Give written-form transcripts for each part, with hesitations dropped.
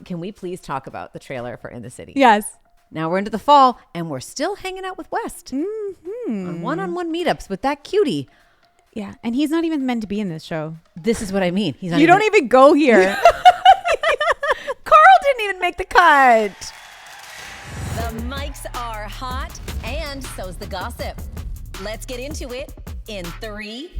Can we please talk about the trailer for In the City? Yes. Now we're into the fall and we're still hanging out with West on one-on-one meetups with that cutie. Yeah. And he's not even meant to be in this show. This is what I mean. He's not You don't even go here. Carl didn't even make the cut. The mics are hot and so's the gossip. Let's get into it in 3.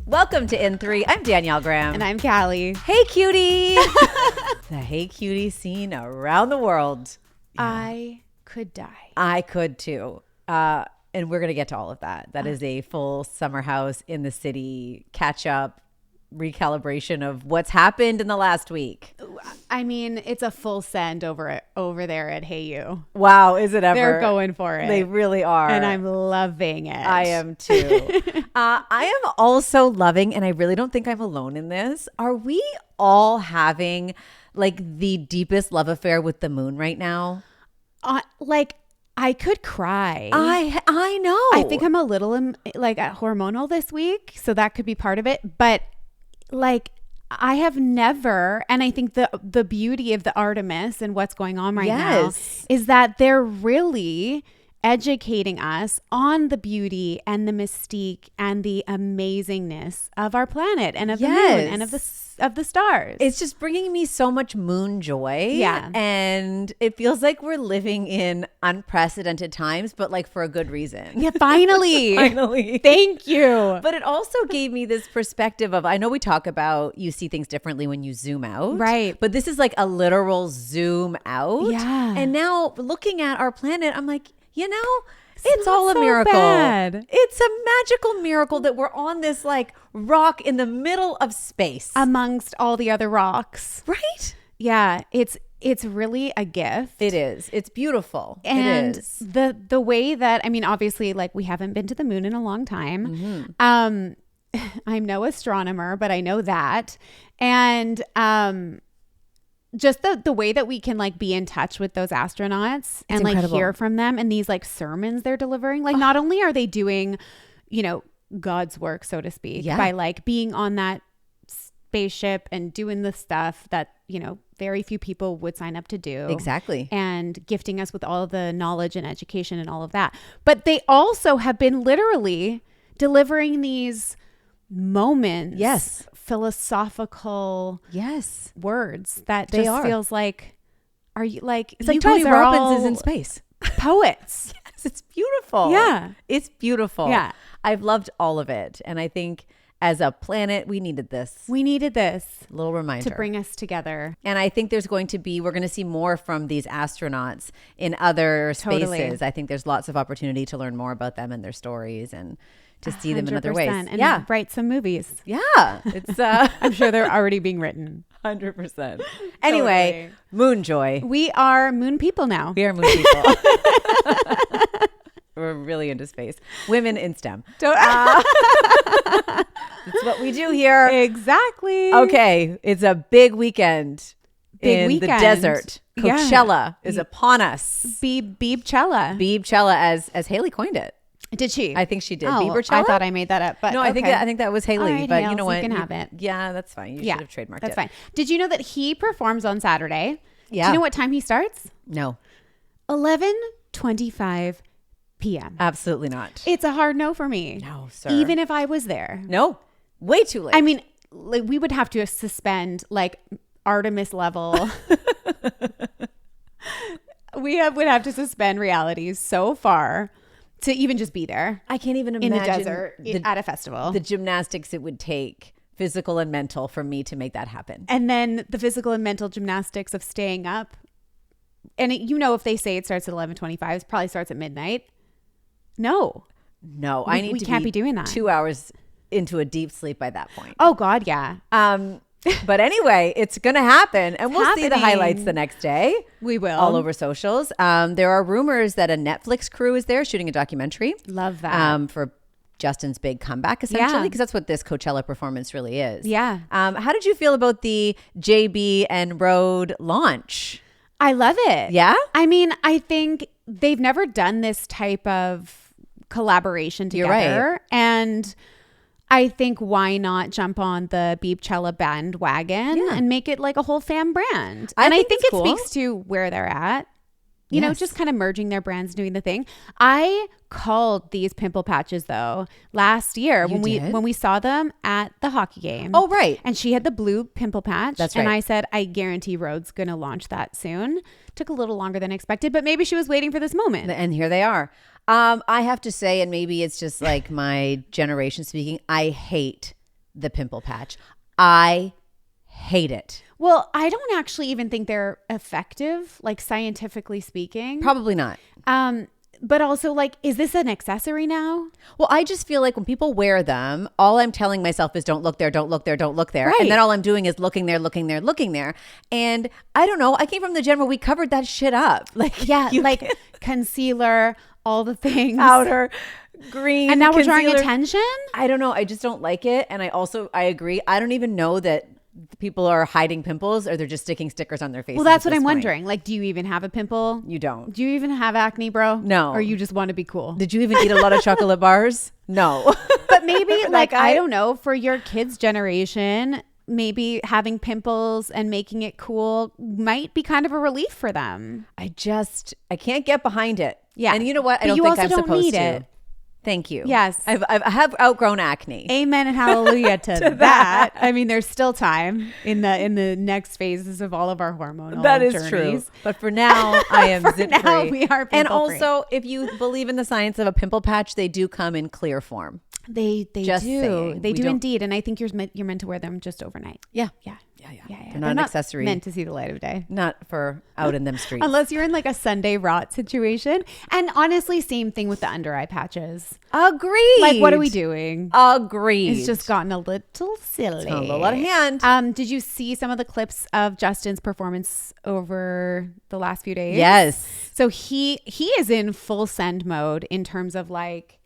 Welcome to In 3. I'm Danielle Graham. And I'm Callie. Hey, cutie. The Hey Cutie scene around the world. I could die. I could too. And we're going to get to all of that. That is a full summer house in the city catch up recalibration of what's happened in the last week. I mean, it's a full send over there at Hayu. Wow, is it ever? They're going for it. They really are. And I'm loving it. I am too. I am also loving, and I really don't think I'm alone in this. Are we all having like the deepest love affair with the moon right now? I could cry. I know. I think I'm a little hormonal this week, so that could be part of it. But like, I have never, and I think the beauty of the Artemis and what's going on right now is that they're really educating us on the beauty and the mystique and the amazingness of our planet and of the moon and of the stars. It's just bringing me so much moon joy. Yeah. And it feels like we're living in unprecedented times, but like for a good reason. Yeah, finally. Finally. Thank you. But it also gave me this perspective of, I know we talk about you see things differently when you zoom out. Right. But this is like a literal zoom out. Yeah. And now looking at our planet, I'm like, you know, it's all a so miracle. bad. It's a magical miracle that we're on this like rock in the middle of space. Amongst all the other rocks. Right? Yeah, it's really a gift. It is. It's beautiful. And it is. the way that, I mean, obviously, like, we haven't been to the moon in a long time. I'm no astronomer, but I know that. And just the way that we can like be in touch with those astronauts and like hear from them and these like sermons they're delivering. Like, not only are they doing, you know, God's work, so to speak, by like being on that spaceship and doing the stuff that, you know, very few people would sign up to do. Exactly. And gifting us with all the knowledge and education and all of that. But they also have been literally delivering these moments, philosophical words that they just feels like, are you like, it's like Tony Robbins is in space. Poets. Yes, it's beautiful. Yeah. It's beautiful. Yeah. I've loved all of it. And I think as a planet, we needed this. We needed this. Little reminder. To bring us together. And I think we're going to see more from these astronauts in other spaces. Totally. I think there's lots of opportunity to learn more about them and their stories and to see them in other ways. And write some movies. Yeah. It's I'm sure they're already being written. 100%. Anyway, moon joy. We are moon people now. We are moon people. We're really into space. Women in STEM. That's what we do here. Exactly. Okay. It's a big weekend. The desert. Coachella is upon us. Bieberchella. Bieberchella, as Haley coined it. Did she? I think she did. Oh, Bieberchella? I thought I made that up. But no, I think that was Haley. Right, but Hales, you know what? You can have it. Yeah, that's fine. You should have trademarked That's it. fine. Did you know that he performs on Saturday? Yeah. Do you know what time he starts? No. 11:25 p.m. Absolutely not. It's a hard no for me. No, sir. Even if I was there. No. Way too late. I mean, like, we would have to suspend like Artemis level. would have to suspend reality so far to even just be there. I can't even imagine in the desert at a festival. The gymnastics it would take, physical and mental, for me to make that happen. And then the physical and mental gymnastics of staying up. And if they say it starts at 11:25, it probably starts at midnight. No, we can't be doing that. 2 hours into a deep sleep by that point. Oh God, yeah. But anyway, it's going to happen, and we'll see the highlights the next day. We will. All over socials. There are rumors that a Netflix crew is there shooting a documentary. Love that. For Justin's big comeback, essentially, because that's what this Coachella performance really is. Yeah. How did you feel about the JB and Rode launch? I love it. Yeah? I mean, I think they've never done this type of collaboration together. You're right. And I think why not jump on the Bieberchella bandwagon and make it like a whole fam brand? And I think it speaks to where they're at. You know, just kind of merging their brands, doing the thing. I called these pimple patches though last year when we saw them at the hockey game. Oh, right. And she had the blue pimple patch. That's right. And I said, I guarantee Rhode's going to launch that soon. Took a little longer than expected, but maybe she was waiting for this moment. And here they are. I have to say, and maybe it's just like my generation speaking, I hate the pimple patch. I hate it. Well, I don't actually even think they're effective, like scientifically speaking. Probably not. But also, like, is this an accessory now? Well, I just feel like when people wear them, all I'm telling myself is don't look there, don't look there, don't look there. Right. And then all I'm doing is looking there, looking there, looking there. And I don't know. I came from the gen where we covered that shit up. Like, yeah, like concealer, all the things. Powder, green. And now we're drawing concealer. attention? I don't know. I just don't like it. And I agree. I don't even know that people are hiding pimples or they're just sticking stickers on their faces. Well, that's what I'm wondering. Like, do you even have a pimple? You don't. Do you even have acne, bro? No. Or you just want to be cool? Did you even eat a lot of chocolate bars? No. But maybe like, I don't know, for your kids' generation, maybe having pimples and making it cool might be kind of a relief for them. I can't get behind it. Yeah. And you know what? I But don't you think also I'm don't supposed need to. it. Thank you. Yes. I have outgrown acne. Amen and hallelujah to that. I mean, there's still time in the next phases of all of our hormonal That is journeys. true. But for now, I am For zit now, free. we are And pimple-free. also, if you believe in the science of a pimple patch, they do come in clear form. They Just do. saying. They We do don't- indeed. And I think you're meant to wear them just overnight. Yeah. Yeah. They're They're not an accessory. meant to see the light of day. Not for out in them streets. Unless you're in like a Sunday rot situation. And honestly, same thing with the under eye patches. Agreed. Like, what are we doing? Agreed. It's just gotten a little silly. a little out of hand. Did you see some of the clips of Justin's performance over the last few days? Yes. So he is in full send mode in terms of like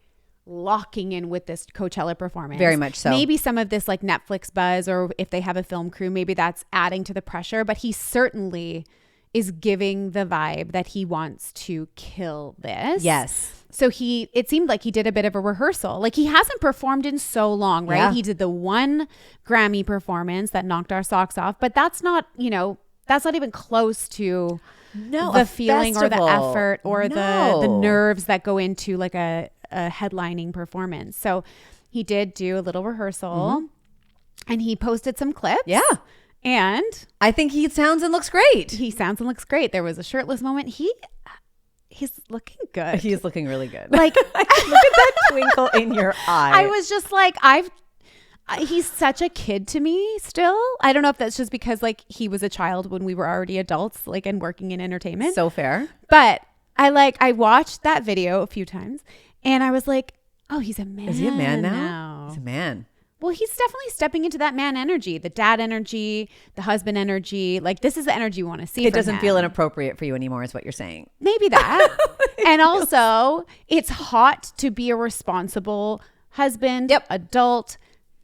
locking in with this Coachella performance. Very much so. Maybe some of this like Netflix buzz, or if they have a film crew, maybe that's adding to the pressure, but he certainly is giving the vibe that he wants to kill this. Yes. So it seemed like he did a bit of a rehearsal. Like, he hasn't performed in so long, right? Yeah. He did the one Grammy performance that knocked our socks off, but that's not even close to the feeling or the effort or the nerves that go into like a headlining performance. So he did do a little rehearsal and he posted some clips. Yeah. And I think he sounds and looks great. he sounds and looks great. There was a shirtless moment. He's looking good. He's looking really good. Like, look at that twinkle in your eye. I was just like, he's such a kid to me still. I don't know if that's just because like he was a child when we were already adults, like, and working in entertainment. So fair. But I watched that video a few times and I was like, oh, he's a man. Is he a man now? He's a man. Well, he's definitely stepping into that man energy, the dad energy, the husband energy. Like, this is the energy we want to see. It from doesn't him. feel inappropriate for you anymore is what you're saying. Maybe that. And also, it's hot to be a responsible husband, adult,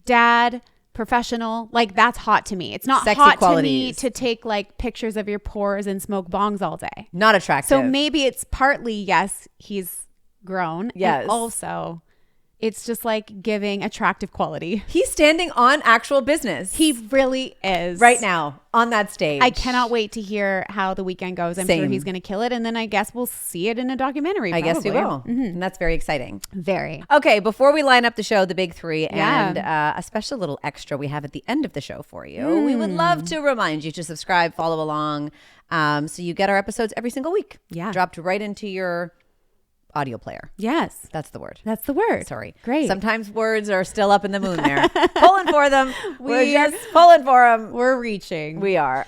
dad, professional. Like, that's hot to me. It's not Sexy hot qualities. to me to take like pictures of your pores and smoke bongs all day. Not attractive. So maybe it's partly, yes, he's grown. Yes. And also, it's just like giving attractive quality. He's standing on actual business. He really is. Right now on that stage. I cannot wait to hear how the weekend goes. I'm sure he's going to kill it. And then I guess we'll see it in a documentary. I guess we will. Mm-hmm. And that's very exciting. Very. Okay, before we line up the show, the big three, Yeah. and a special little extra we have at the end of the show for you. We would love to remind you to subscribe, follow along, so you get our episodes every single week. Yeah. Dropped right into your audio player. Yes. That's the word. That's the word. Sorry. Great. Sometimes words are still up in the moon there. Pulling for them. We're We're- just pulling for them. We're reaching. We are.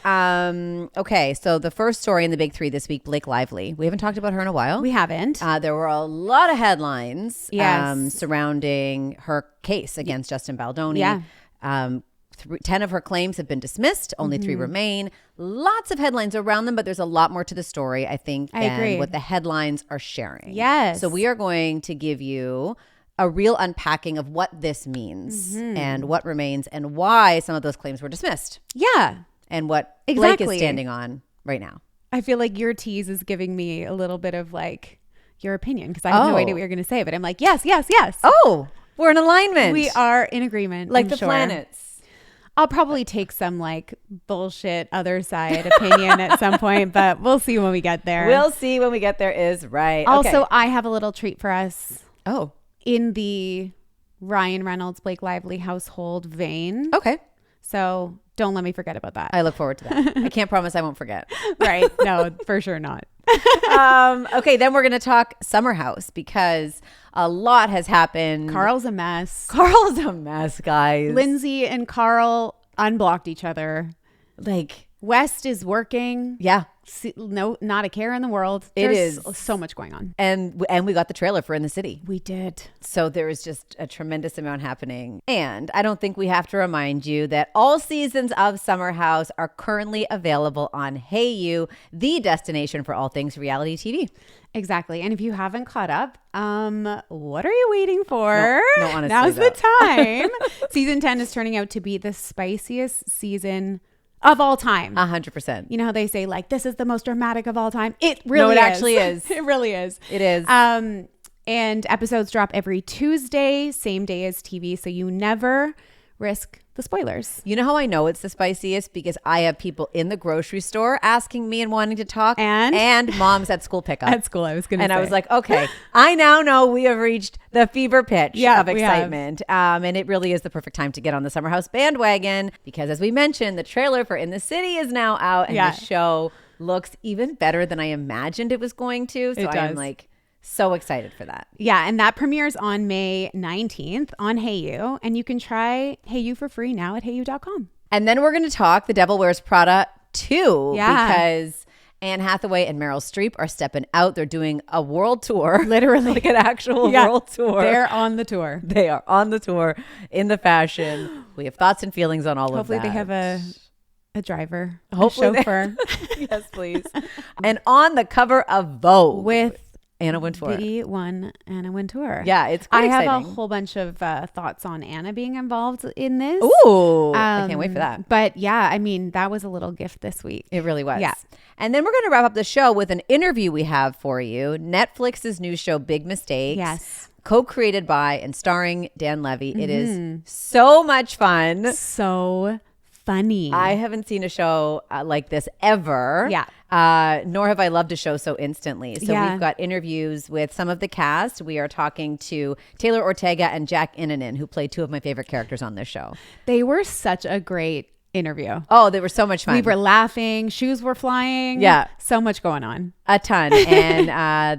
Okay, so the first story in the big three this week, Blake Lively. We haven't talked about her in a while. We haven't. There were a lot of headlines Yes. surrounding her case against Justin Baldoni. Yeah. 10 of her claims have been dismissed. Only 3 remain. Lots of headlines around them, but there's a lot more to the story, I think, I agree. than what the headlines are sharing. Yes. So we are going to give you a real unpacking of what this means and what remains and why some of those claims were dismissed Yeah. and what Blake Exactly. is standing on right now. I feel like your tease is giving me a little bit of like your opinion because I have no Oh. idea what you're going to say, but I'm like, yes, yes, yes. Oh, We're in alignment. We are in agreement. Like I'm the sure. planets. I'll probably take some like bullshit other side opinion at some point, but we'll see when we get there. We'll see when we get there is right. Also, Okay. I have a little treat for us Oh, in the Ryan Reynolds, Blake Lively household vein. okay. So don't let me forget about that. I look forward to that. I can't promise I won't forget. Right. No, for sure not. Okay, then we're going to talk Summer House because a lot has happened. Carl's a mess. Carl's a mess, guys. Lindsay and Carl unblocked each other. Like, West is working. yeah. No, not a care in the world. It There's is. so much going on. And we got the trailer for In the City. We did. So there is just a tremendous amount happening. And I don't think we have to remind you that all seasons of Summer House are currently available on Hayu, the destination for all things reality TV. Exactly. And if you haven't caught up, what are you waiting for? No, honestly, Now's though. the time. Season 10 is turning out to be the spiciest season of all time. 100%. You know how they say like this is the most dramatic of all time? It really it actually is. It really is. It is. And episodes drop every Tuesday, same day as TV, so you never risk the spoilers. You know how I know it's the spiciest? Because I have people in the grocery store asking me and wanting to talk. And moms at school pickup. At school, I was going to say. And I was like, okay, I now know we have reached the fever pitch of we have. excitement. And it really is the perfect time to get on the Summer House bandwagon because as we mentioned, the trailer for In the City is now out and the show looks even better than I imagined it was going to. So It I am does. like so excited for that. Yeah, and that premieres on May 19th on Hayu, and you can try Hayu for free now at hayu.com. And then we're going to talk The Devil Wears Prada 2 Yeah. because Anne Hathaway and Meryl Streep are stepping out. They're doing a world tour. Literally. Like an actual world tour. They're on the tour. They are on the tour in the fashion. We have thoughts and feelings on all Hopefully of that. they have a driver, Hopefully a chauffeur. Yes, please. And on the cover of Vogue With Anna Wintour. the one Anna Wintour. Yeah, it's quite I have exciting. a whole bunch of thoughts on Anna being involved in this. Ooh, I can't wait for that. But yeah, I mean, that was a little gift this week. It really was. Yeah. And then we're going to wrap up the show with an interview we have for you. Netflix's new show, Big Mistakes. Yes. Co-created by and starring Dan Levy. It is Mm-hmm. so much fun. So funny. I haven't seen a show like this ever. Yeah. Nor have I loved a show so instantly. So Yeah. we've got interviews with some of the cast. We are talking to Taylor Ortega and Jack Innanen, who play two of my favorite characters on this show. They were such a great interview. Oh, they were so much fun. We were laughing. Shoes were flying. Yeah. So much going on. A ton. And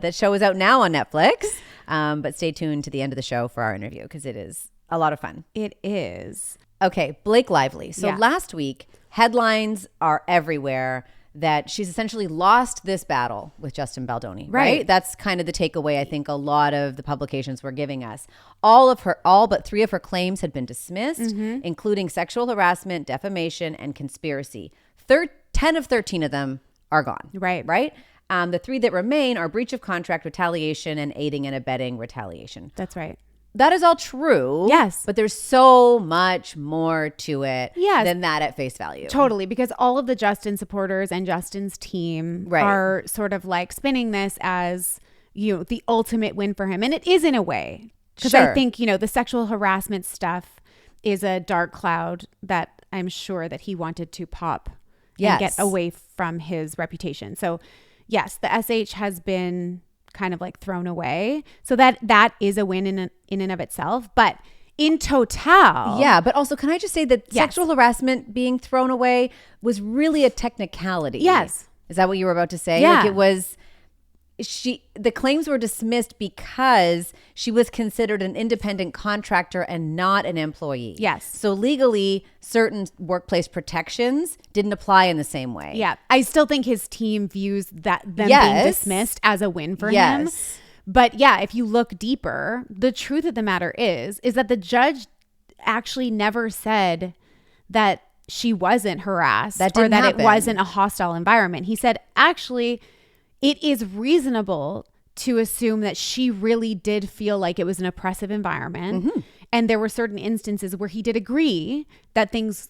that show is out now on Netflix. But stay tuned to the end of the show for our interview because it is a lot of fun. It is. Okay, Blake Lively. So Yeah. last week, headlines are everywhere that she's essentially lost this battle with Justin Baldoni, right? Right. That's kind of the takeaway I think a lot of the publications were giving us. All but 3 of her claims had been dismissed, including sexual harassment, defamation, and conspiracy. 10 of 13 of them are gone. Right. Right? The 3 that remain are breach of contract, retaliation, and aiding and abetting retaliation. That's right. That is all true. Yes. But there's so much more to it Yes. than that at face value. Totally, because all of the Justin supporters and Justin's team Right. are sort of like spinning this as, you know, the ultimate win for him. And it is in a way. Because I Sure. think, you know, the sexual harassment stuff is a dark cloud that I'm sure that he wanted to pop Yes. and get away from his reputation. So yes, the SH has been kind of like thrown away. So that is a win in and of itself. But in total, Yeah, but also can I just say that Yes. sexual harassment being thrown away was really a technicality. Yes. Is that what you were about to say? Yeah. Like it was the claims were dismissed because she was considered an independent contractor and not an employee. Yes. So legally, certain workplace protections didn't apply in the same way. Yeah, I still think his team views them being Yes. dismissed as a win for him. Yes. But yeah, if you look deeper, the truth of the matter is that the judge actually never said that she wasn't harassed That or didn't that happen. it wasn't a hostile environment. He said, actually, it is reasonable to assume that she really did feel like it was an oppressive environment. Mm-hmm. And there were certain instances where he did agree that things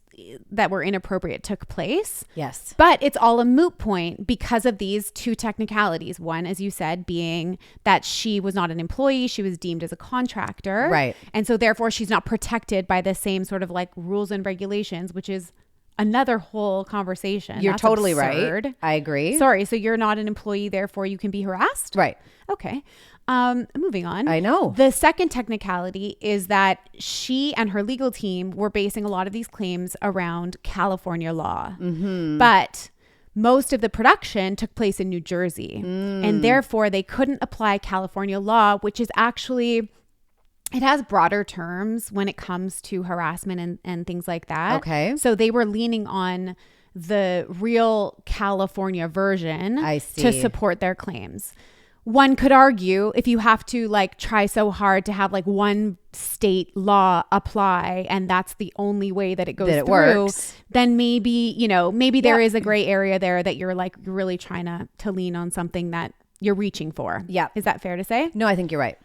that were inappropriate took place. Yes. But it's all a moot point because of these two technicalities. One, as you said, being that she was not an employee. She was deemed as a contractor. Right. And so therefore she's not protected by the same sort of like rules and regulations, which is another whole conversation. You're That's totally absurd. right. I agree. Sorry. So you're not an employee, therefore you can be harassed? Right. Okay. Moving on. I know. The second technicality is that she and her legal team were basing a lot of these claims around California law. Mm-hmm. But most of the production took place in New Jersey. And therefore they couldn't apply California law, which is actually, it has broader terms when it comes to harassment and things like that. Okay. So they were leaning on the real California version I see. to support their claims. One could argue if you have to like try so hard to have like one state law apply and that's the only way that it goes That it through, works. then maybe, you know, maybe there is a gray area there that you're like really trying to lean on something that you're reaching for. Yeah. Is that fair to say? No, I think you're right.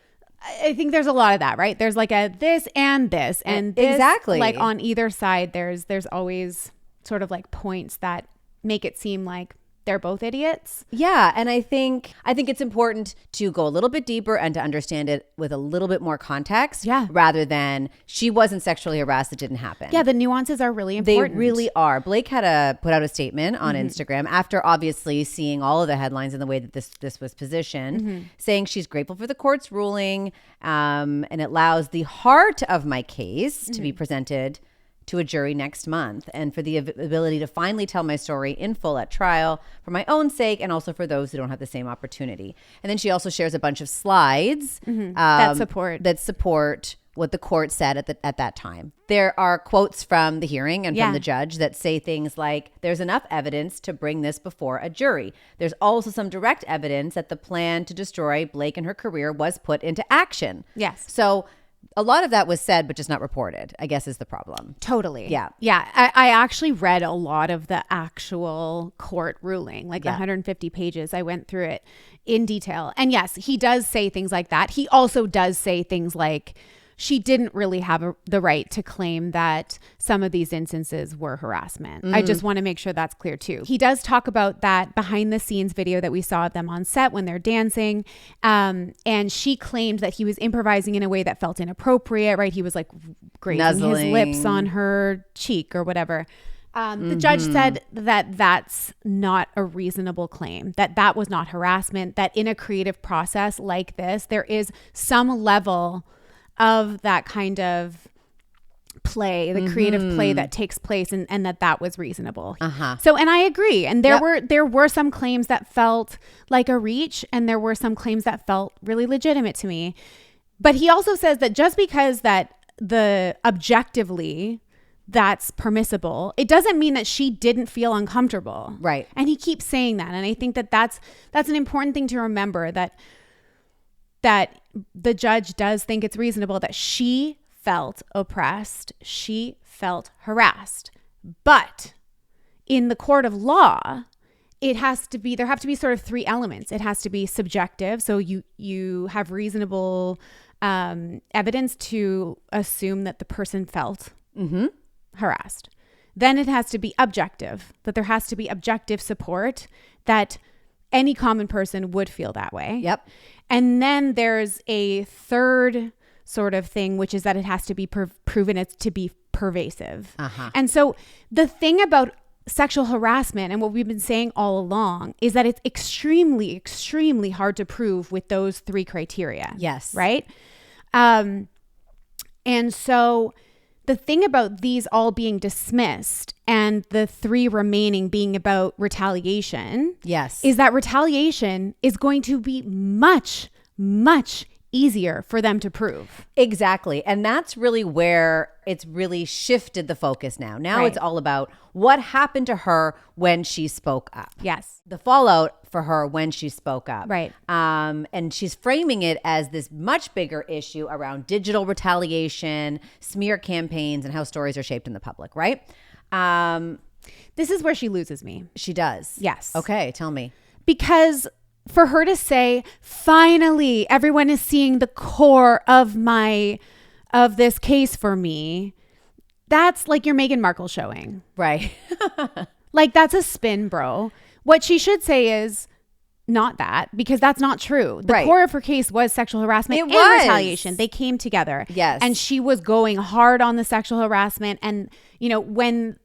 I think there's a lot of that, right? There's like a this and this and this, Exactly. like on either side, there's always sort of like points that make it seem like they're both idiots. Yeah, and I think it's important to go a little bit deeper and to understand it with a little bit more context. Yeah. Rather than she wasn't sexually harassed, it didn't happen. Yeah, the nuances are really important. They really are. Blake had put out a statement on Instagram after obviously seeing all of the headlines and the way that this was positioned, saying she's grateful for the court's ruling, and it allows the heart of my case to be presented to a jury next month, and for the ability to finally tell my story in full at trial for my own sake and also for those who don't have the same opportunity. And then she also shares a bunch of slides that support what the court said at that time. There are quotes from the hearing and from the judge that say things like, there's enough evidence to bring this before a jury. There's also some direct evidence that the plan to destroy Blake and her career was put into action. Yes. So a lot of that was said, but just not reported, I guess is the problem. Totally. Yeah. Yeah. I actually read a lot of the actual court ruling, like the 150 pages. I went through it in detail. And yes, he does say things like that. He also does say things like, she didn't really have the right to claim that some of these instances were harassment. I just want to make sure that's clear too. He does talk about that behind the scenes video that we saw of them on set when they're dancing. And she claimed that he was improvising in a way that felt inappropriate, right? He was like grazing Nuzzling. his lips on her cheek or whatever. The judge said that that's not a reasonable claim, that was not harassment, that in a creative process like this, there is some level of that kind of play, the creative play that takes place, and that was reasonable. So, and I agree. And there were some claims that felt like a reach, and there were some claims that felt really legitimate to me. But he also says that just because that the objectively that's permissible, it doesn't mean that she didn't feel uncomfortable. Right. And he keeps saying that. And I think that that's an important thing to remember, that the judge does think it's reasonable that she felt oppressed, she felt harassed. But in the court of law, there have to be sort of three elements. It has to be subjective. So you have reasonable evidence to assume that the person felt harassed. Then it has to be objective, that there has to be objective support that any common person would feel that way. Yep. And then there's a third sort of thing, which is that it has to be proven to be pervasive. And so the thing about sexual harassment, and what we've been saying all along, is that it's extremely, extremely hard to prove with those three criteria. Yes. Right? And so the thing about these all being dismissed and the three remaining being about retaliation, Yes. is that retaliation is going to be much, much easier for them to prove. Exactly. And that's really where it's really shifted the focus now. Now Right. it's all about what happened to her when she spoke up. Yes. The fallout for her when she spoke up. Right. And she's framing it as this much bigger issue around digital retaliation, smear campaigns, and how stories are shaped in the public, right? This is where she loses me. She does. Yes. Okay, tell me. Because for her to say, finally, everyone is seeing the core of my of this case for me, that's like your Meghan Markle showing. Right. Like, that's a spin, bro. What she should say is not that, because that's not true. The core of her case was sexual harassment and retaliation. They came together. Yes. And she was going hard on the sexual harassment. And, you know, when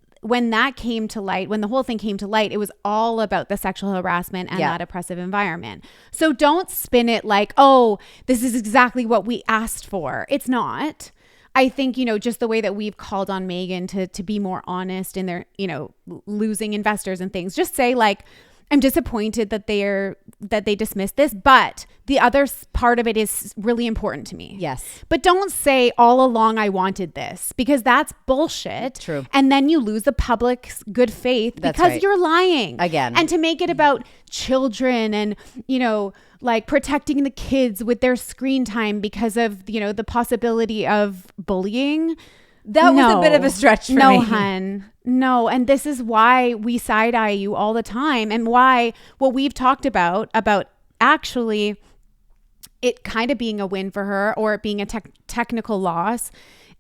that came to light, when the whole thing came to light, it was all about the sexual harassment and that oppressive environment. So don't spin it like, oh, this is exactly what we asked for. It's not. I think, you know, just the way that we've called on Meghan to be more honest in their, you know, losing investors and things, just say like, I'm disappointed that they dismissed this, but the other part of it is really important to me. Yes. But don't say all along I wanted this, because that's bullshit. True. And then you lose the public's good faith because you're lying. Again. And to make it about children and, you know, like protecting the kids with their screen time because of, you know, the possibility of bullying. That was a bit of a stretch for me. No, hun. No. And this is why we side-eye you all the time, and why what we've talked about actually it kind of being a win for her, or it being a technical loss.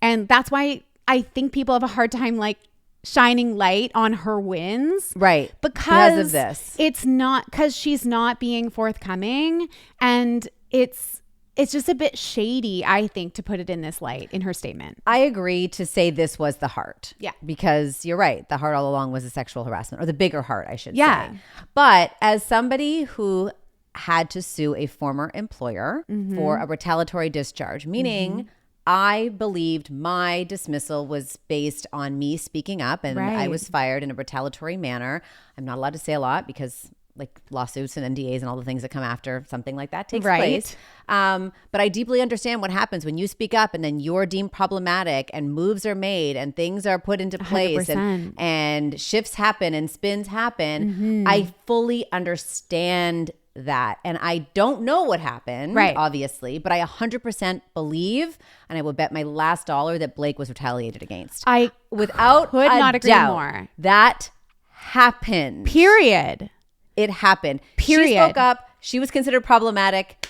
And that's why I think people have a hard time like shining light on her wins. Right. Because of this. It's not, because she's not being forthcoming, and it's just a bit shady, I think, to put it in this light in her statement. I agree to say this was the heart. Yeah. Because you're right. The heart all along was the sexual harassment, or the bigger heart, I should Yeah. say. But as somebody who had to sue a former employer for a retaliatory discharge, meaning I believed my dismissal was based on me speaking up, and I was fired in a retaliatory manner. I'm not allowed to say a lot because like lawsuits and NDAs and all the things that come after something like that takes place. But I deeply understand what happens when you speak up and then you're deemed problematic and moves are made and things are put into place 100%. and shifts happen and spins happen. I fully understand that. And I don't know what happened, obviously, but I 100% believe, and I will bet my last dollar, that Blake was retaliated against. I Without could a not agree doubt, more. That happened. Period. It happened. Period. She spoke up. She was considered problematic.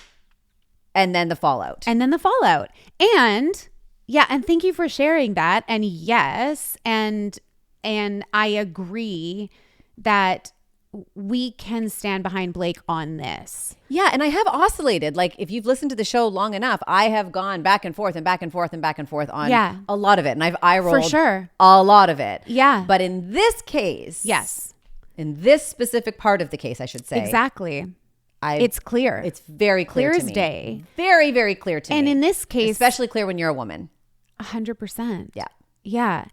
And then the fallout. And yeah, and thank you for sharing that. And yes, and I agree that we can stand behind Blake on this. Yeah, and I have oscillated. Like, if you've listened to the show long enough, I have gone back and forth and back and forth and back and forth on a lot of it. And I've eye-rolled for sure a lot of it. Yeah. But in this case, yes, in this specific part of the case, I should say. Exactly. It's clear. It's very clear to as me. day. Very, very clear to me. And in this case, especially clear when you're a woman. 100%. Yeah. Yeah.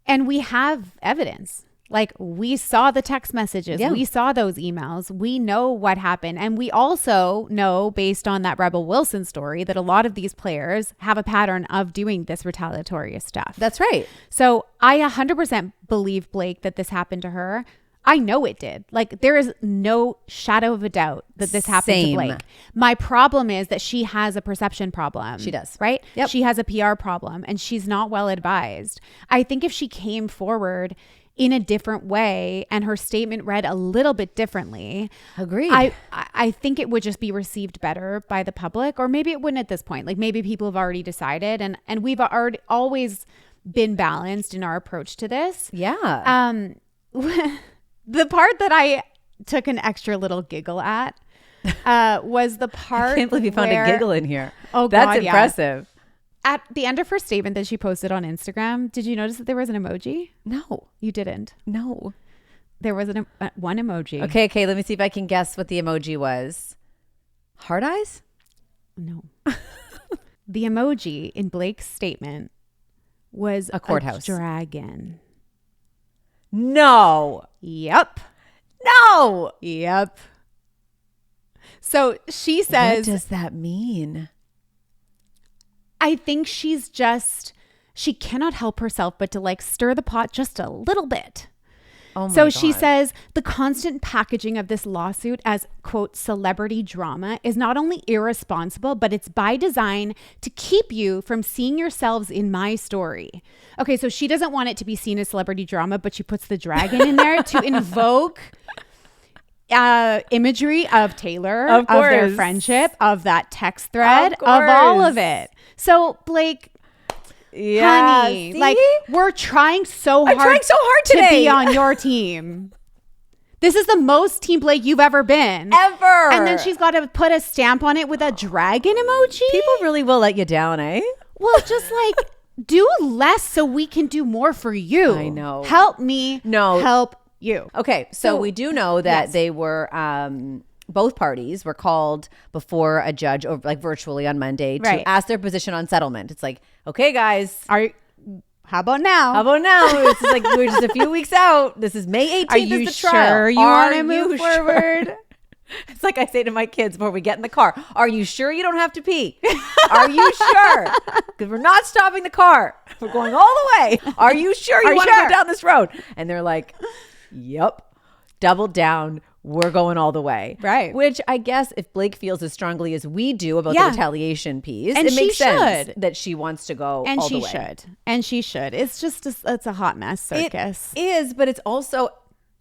And we have evidence. Like, we saw the text messages. Yeah. We saw those emails. We know what happened. And we also know, based on that Rebel Wilson story, that a lot of these players have a pattern of doing this retaliatory stuff. That's right. So I 100% believe, Blake, that this happened to her. I know it did. Like, there is no shadow of a doubt that this happened to Blake. My problem is that she has a perception problem. She does. Right? Yep. She has a PR problem, and she's not well advised. I think if she came forward in a different way and her statement read a little bit differently, agreed, I think it would just be received better by the public. Or maybe it wouldn't at this point. Like, maybe people have already decided, and we've always been balanced in our approach to this. Yeah. The part that I took an extra little giggle at was the part I can't believe you found a giggle in here. Oh, that's God, impressive. At the end of her statement that she posted on Instagram, did you notice that there was an emoji? No. You didn't? No. There was one emoji. Okay. Let me see if I can guess what the emoji was. Heart eyes? No. The emoji in Blake's statement was a courthouse. A dragon. No. Yep. No. Yep. So she says, what does that mean? I think she cannot help herself but to like stir the pot just a little bit. Oh my so God. She says the constant packaging of this lawsuit as, quote, celebrity drama is not only irresponsible, but it's by design to keep you from seeing yourselves in my story. Okay, so she doesn't want it to be seen as celebrity drama, but she puts the dragon in there to invoke imagery of Taylor, of course, their friendship, of that text thread, of all of it. So, Blake, Yeah, honey. see? Like, we're trying so I'm hard. trying so hard to today. be on your team. This is the most Team Blake you've ever been. Ever. And then she's got to put a stamp on it with a dragon emoji. People really will let you down, eh? Well, just like do less so we can do more for you. I know. Help me. No. Help you. Okay, so we do know that they were both parties were called before a judge, or like virtually on Monday, to ask their position on settlement. It's like, okay, guys, how about now? How about now? This is like we're just a few weeks out. This is May 18th. Are you is the trial. sure you want to move forward? Sure? It's like I say to my kids before we get in the car. Are you sure you don't have to pee? Are you sure? Because we're not stopping the car. We're going all the way. Are you sure you want to go down this road? And they're like, yep. Double down. We're going all the way. Right. Which I guess if Blake feels as strongly as we do about the retaliation piece, and it makes sense should. that she wants to go and all she the way. should. And she should. It's just, it's a hot mess circus. It is, but it's also,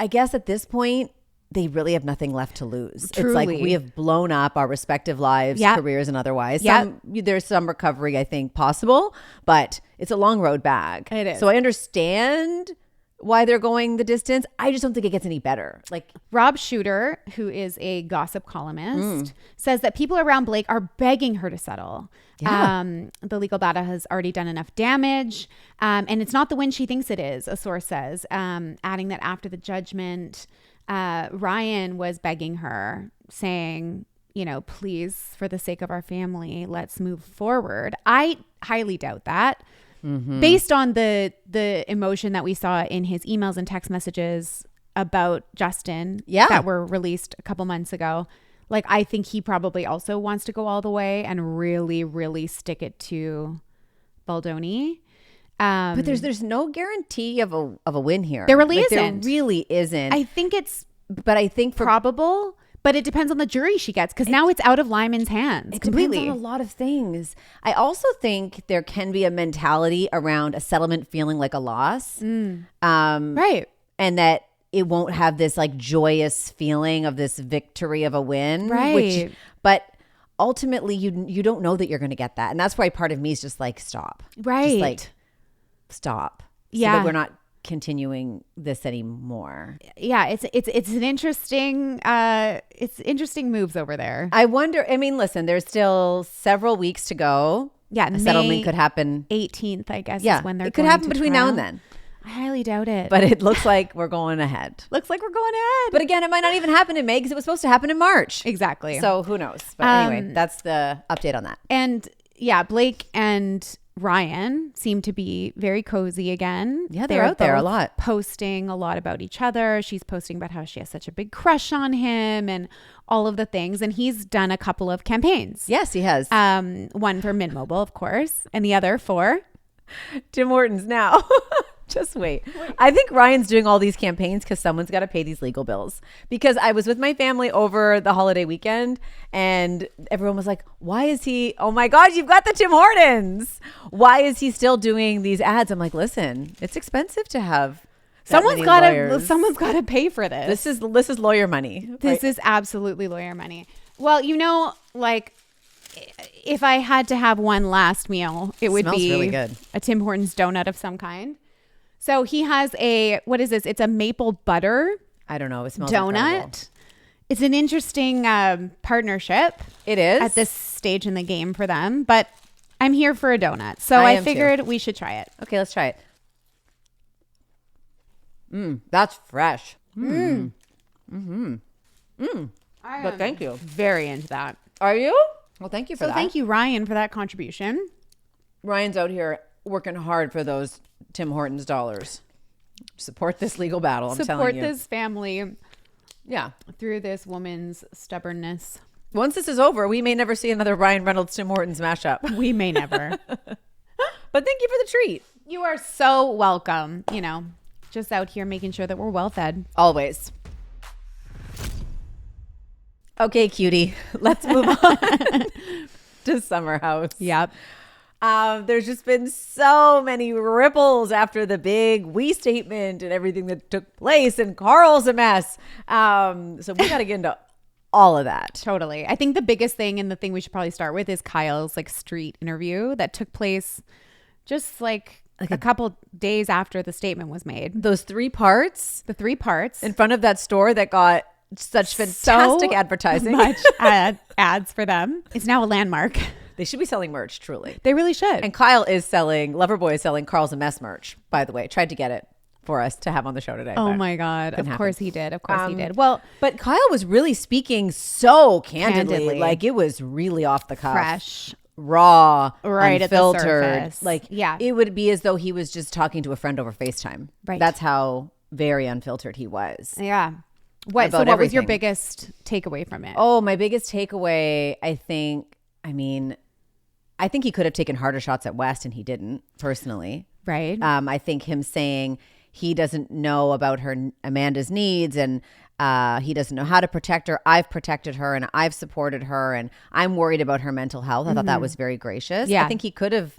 I guess at this point, they really have nothing left to lose. Truly. It's like we have blown up our respective lives, careers, and otherwise. There's some recovery, I think, possible, but it's a long road back. It is. So I understand why they're going the distance. I just don't think it gets any better. Like Rob Shooter, who is a gossip columnist, says that people around Blake are begging her to settle. Yeah. The legal battle has already done enough damage. And it's not the win she thinks it is, a source says, adding that after the judgment, Ryan was begging her, saying, you know, please, for the sake of our family, let's move forward. I highly doubt that. Based on the emotion that we saw in his emails and text messages about Justin that were released a couple months ago, like I think he probably also wants to go all the way and really, really stick it to Baldoni. but there's no guarantee of a win here. There really isn't. There really isn't. I think it's I think probable. But it depends on the jury she gets, because now it's out of Lyman's hands completely. Depends on a lot of things. I also think there can be a mentality around a settlement feeling like a loss. Right. And that it won't have this like joyous feeling of this victory of a win. Right. But ultimately you don't know that you're going to get that. And that's why part of me is just like, stop. Right. Just like, stop. So that we're not continuing this anymore. Yeah, it's an interesting moves over there. I wonder, I mean, listen, there's still several weeks to go. Yeah, a settlement could happen 18th, I guess, is when they're it could happen between now and then. I highly doubt it. But it looks like we're going ahead. Looks like we're going ahead. But again, it might not even happen in May because it was supposed to happen in March. Exactly. So who knows? But anyway, that's the update on that. And yeah, Blake and Ryan seem to be very cozy again. Yeah, they're out there a lot. Posting a lot about each other. She's posting about how she has such a big crush on him and all of the things. And he's done a couple of campaigns. Yes, he has. One for Mint Mobile, of course, and the other for Tim Hortons now. Just wait. I think Ryan's doing all these campaigns because someone's got to pay these legal bills. Because I was with my family over the holiday weekend and everyone was like, why is he, oh my God, you've got the Tim Hortons. Why is he still doing these ads? I'm like, listen, it's expensive to have someone's got to pay for this. This is lawyer money. This is absolutely lawyer money. Well, you know, like if I had to have one last meal, it would be really good. A Tim Hortons donut of some kind. So he has what is this? It's a maple butter. I don't know. It smells donut. incredible. It's an interesting partnership. It is at this stage in the game for them, but I'm here for a donut. So I figured we should try it. Okay, let's try it. That's fresh. But thank you. Very into that. Are you? Well, thank you for that. Thank you, Ryan, for that contribution. Ryan's out here working hard for those Tim Hortons dollars. Support this legal battle. I'm telling you. Support this family. Yeah. Through this woman's stubbornness. Once this is over, we may never see another Ryan Reynolds Tim Hortons mashup. We may never. But thank you for the treat. You are so welcome. You know, just out here making sure that we're well fed. Always. Okay, cutie. Let's move on to Summer House. Yep. There's just been so many ripples after the big we statement and everything that took place, and Carl's a mess. So we got to get into all of that. Totally. I think the biggest thing, and the thing we should probably start with, is Kyle's like street interview that took place just like a couple days after the statement was made. Those 3 parts. The 3 parts. In front of that store that got such fantastic So advertising. much ads for them. It's now a landmark. They should be selling merch, truly. They really should. And Kyle is selling, Loverboy is selling Carl's a Mess merch, by the way. Tried to get it for us to have on the show today. Oh my God. Of course he did. Of course he did. Well, but Kyle was really speaking so candidly. Like it was really off the cuff. fresh. Raw, Right at the unfiltered. surface. Like, Yeah. it would be as though he was just talking to a friend over FaceTime. Right. That's how very unfiltered he was. Yeah. What About was your everything. biggest takeaway from it? Oh, my biggest takeaway, I think he could have taken harder shots at West and he didn't, personally. Right. I think him saying he doesn't know about Amanda's needs and he doesn't know how to protect her. I've protected her and I've supported her and I'm worried about her mental health. I thought that was very gracious. Yeah. I think he could have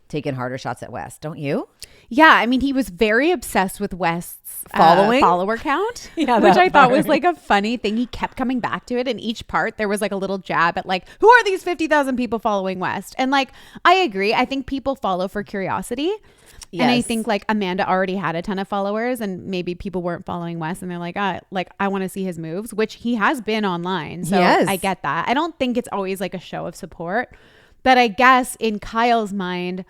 taken harder shots at West. Don't you? Yeah, I mean, he was very obsessed with West's follower count, Yeah, which that I thought part. was like a funny thing. He kept coming back to it. In each part, there was like a little jab at like, who are these 50,000 people following West? And like, I agree. I think people follow for curiosity. And I Yes. think like Amanda already had a ton of followers and maybe people weren't following West and they're like, I want to see his moves, which he has been online. So Yes. I get that. I don't think it's always like a show of support, but I guess in Kyle's mind,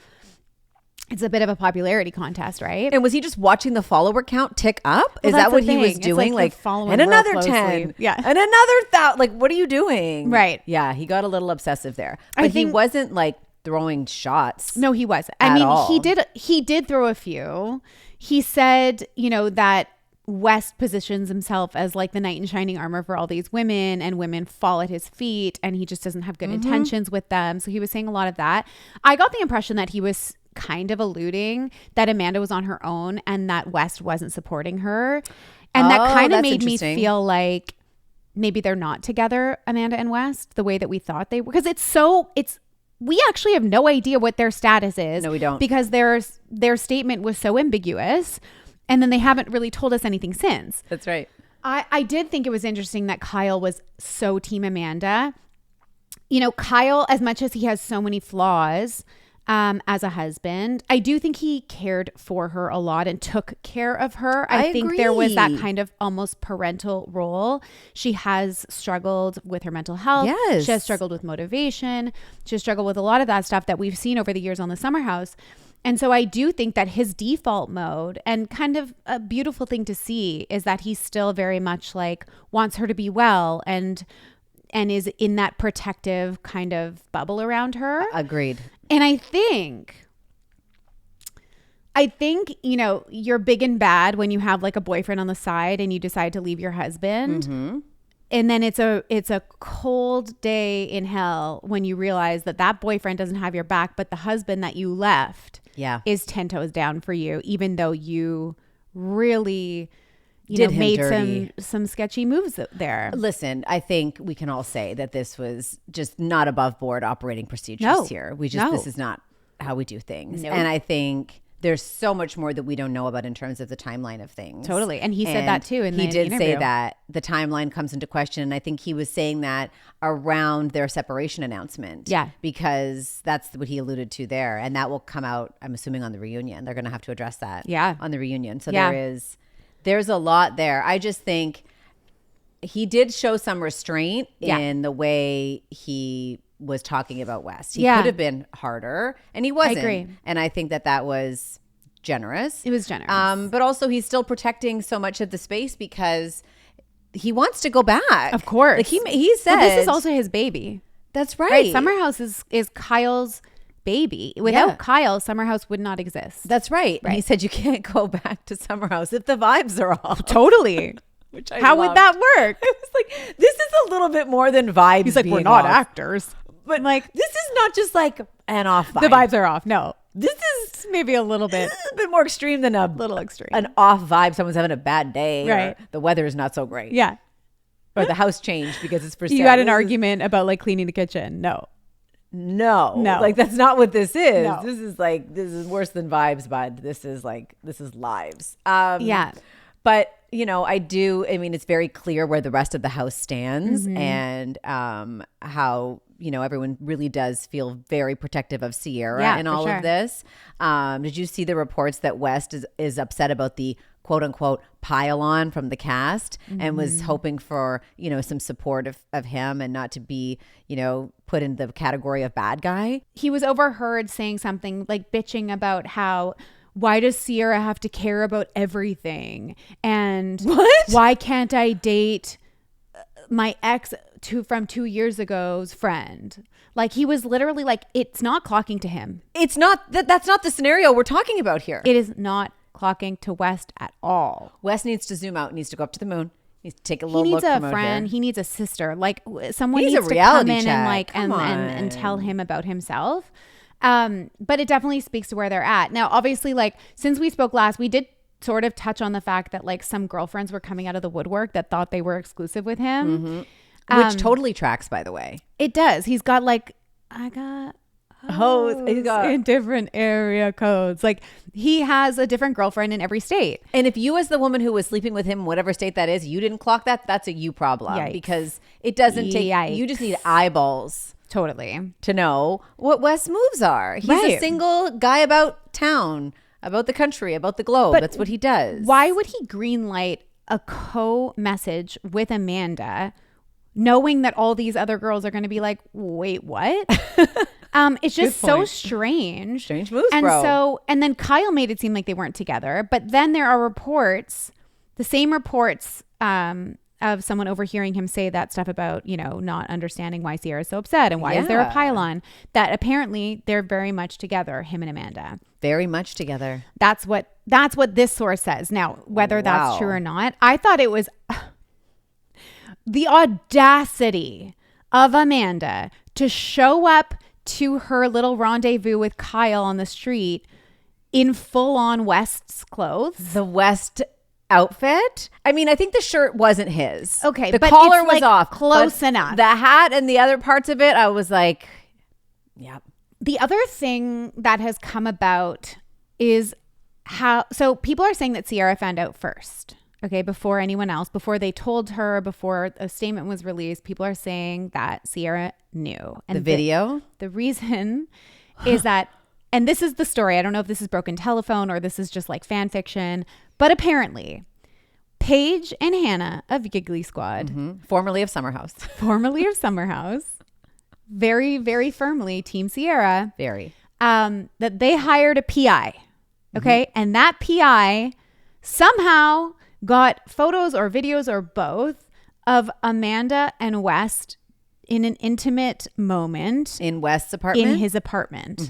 it's a bit of a popularity contest, right? And was he just watching the follower count tick up? Well, Is that's that what the he was thing. It's doing? like you're following and real another closely. 10. Yeah. And another 1,000. Like, what are you doing? Right. Yeah. He got a little obsessive there. I But he think- wasn't like throwing shots. No, he wasn't. At I mean, all. he did throw a few. He said, that West positions himself as like the knight in shining armor for all these women and women fall at his feet and he just doesn't have good intentions with them. So he was saying a lot of that. I got the impression that he was kind of alluding that Amanda was on her own and that West wasn't supporting her. And that Oh, kind of that's made me interesting. feel like maybe they're not together, Amanda and West, the way that we thought they were. Because we actually have no idea what their status is. No, we don't. Because their statement was so ambiguous and then they haven't really told us anything since. That's right. I did think it was interesting that Kyle was so team Amanda. Kyle, as much as he has so many flaws as a husband, I do think he cared for her a lot and took care of her. I think there was that agree. kind of almost parental role. She has struggled with her mental health. Yes. She has struggled with motivation. She has struggled with a lot of that stuff that we've seen over the years on the Summer House. And so I do think that his default mode, and kind of a beautiful thing to see, is that he's still very much like wants her to be well and is in that protective kind of bubble around her. Agreed. And I think, you're big and bad when you have like a boyfriend on the side and you decide to leave your husband. Mm-hmm. And then it's a cold day in hell when you realize that boyfriend doesn't have your back, but the husband that you left is 10 toes down for you, even though you really made some sketchy moves there. Listen, I think we can all say that this was just not above board operating procedures here. This is not how we do things. Nope. And I think there's so much more that we don't know about in terms of the timeline of things. Totally. And he said that too in the He did say interview. that the timeline comes into question. And I think he was saying that around their separation announcement. Yeah. Because that's what he alluded to there. And that will come out, I'm assuming, on the reunion. They're going to have to address that on the reunion. So there's a lot there. I just think he did show some restraint in the way he was talking about West. He could have been harder, and he wasn't. I agree. And I think that was generous. It was generous. But also he's still protecting so much of the space because he wants to go back. Of course. Like he said. Well, this is also his baby. That's right. Right. Summer House is Kyle's baby. Without Kyle, Summer House would not exist. That's right. And he said you can't go back to Summer House if the vibes are off. Totally. Which I How would loved. that work? I was like, this is a little bit more than vibes. He's like, we're being not off. actors. But like, this is not just like an off vibe. The vibes are off. No. This is Maybe a little bit. this is a bit more extreme than a Little extreme. an off vibe. Someone's having a bad day. Right. Or the weather is not so great. Yeah. Or the house changed because it's for sale. You had an This is- argument about like cleaning the kitchen. No. No. No. Like that's not what this is. No. This is worse than vibes, bud. This is lives. Yeah. But, you know, I mean, it's very clear where the rest of the house stands and how, you know, everyone really does feel very protective of Sierra in all of this. Did you see the reports that West is upset about the quote unquote pile on from the cast and was hoping for, you know, some support of him and not to be, you know, put in the category of bad guy? He was overheard saying something like bitching about how, why does Sierra have to care about everything? And why can't I date my ex from 2 years ago's friend? Like, he was literally like, it's not clocking to him. It's not that's not the scenario we're talking about here. It is not clocking to West at all. West needs to zoom out, needs to go up to the moon. Needs to take a little look. He needs look a from friend. Here. He needs a sister. Like, someone needs needs a to reality come in check. and like Come and tell him about himself. But it definitely speaks to where they're at. Now, obviously, like, since we spoke last, we did sort of touch on the fact that like some girlfriends were coming out of the woodwork that thought they were exclusive with him. Which totally tracks, by the way. It does. He's got like, I got hoes He's got in different area codes. Like, he has a different girlfriend in every state. And if you, as the woman who was sleeping with him, whatever state that is, you didn't clock that, that's a you problem. Yikes. Because it doesn't take, Yikes. you just need eyeballs Totally. to know what West's moves are. He's a single guy about town, about the country, about the globe. That's what he does. Why would he greenlight a co-message with Amanda, knowing that all these other girls are going to be like, wait, what? It's just so strange. Strange moves, and bro. And then Kyle made it seem like they weren't together. But then there are reports, the same reports of someone overhearing him say that stuff about, you know, not understanding why Sierra's so upset and why is there a pylon, that apparently they're very much together, him and Amanda. Very much together. That's what this source says. Now, whether that's true or not, I thought it was the audacity of Amanda to show up to her little rendezvous with Kyle on the street in full-on West's clothes. The West outfit. I mean, I think the shirt wasn't his. Okay, the but collar it's, was like, off. close enough. The hat and the other parts of it, I was like, yep. The other thing that has come about is how, so people are saying that Sierra found out first. Okay, before anyone else, before they told her, before a statement was released, people are saying that Sierra knew. And the video? The reason is that, and this is the story, I don't know if this is broken telephone or this is just like fan fiction, but apparently Paige and Hannah of Giggly Squad, formerly of Summer House, very, very firmly Team Sierra, very, that they hired a PI. Okay. And that PI somehow got photos or videos or both of Amanda and West in an intimate moment in West's apartment, in his apartment,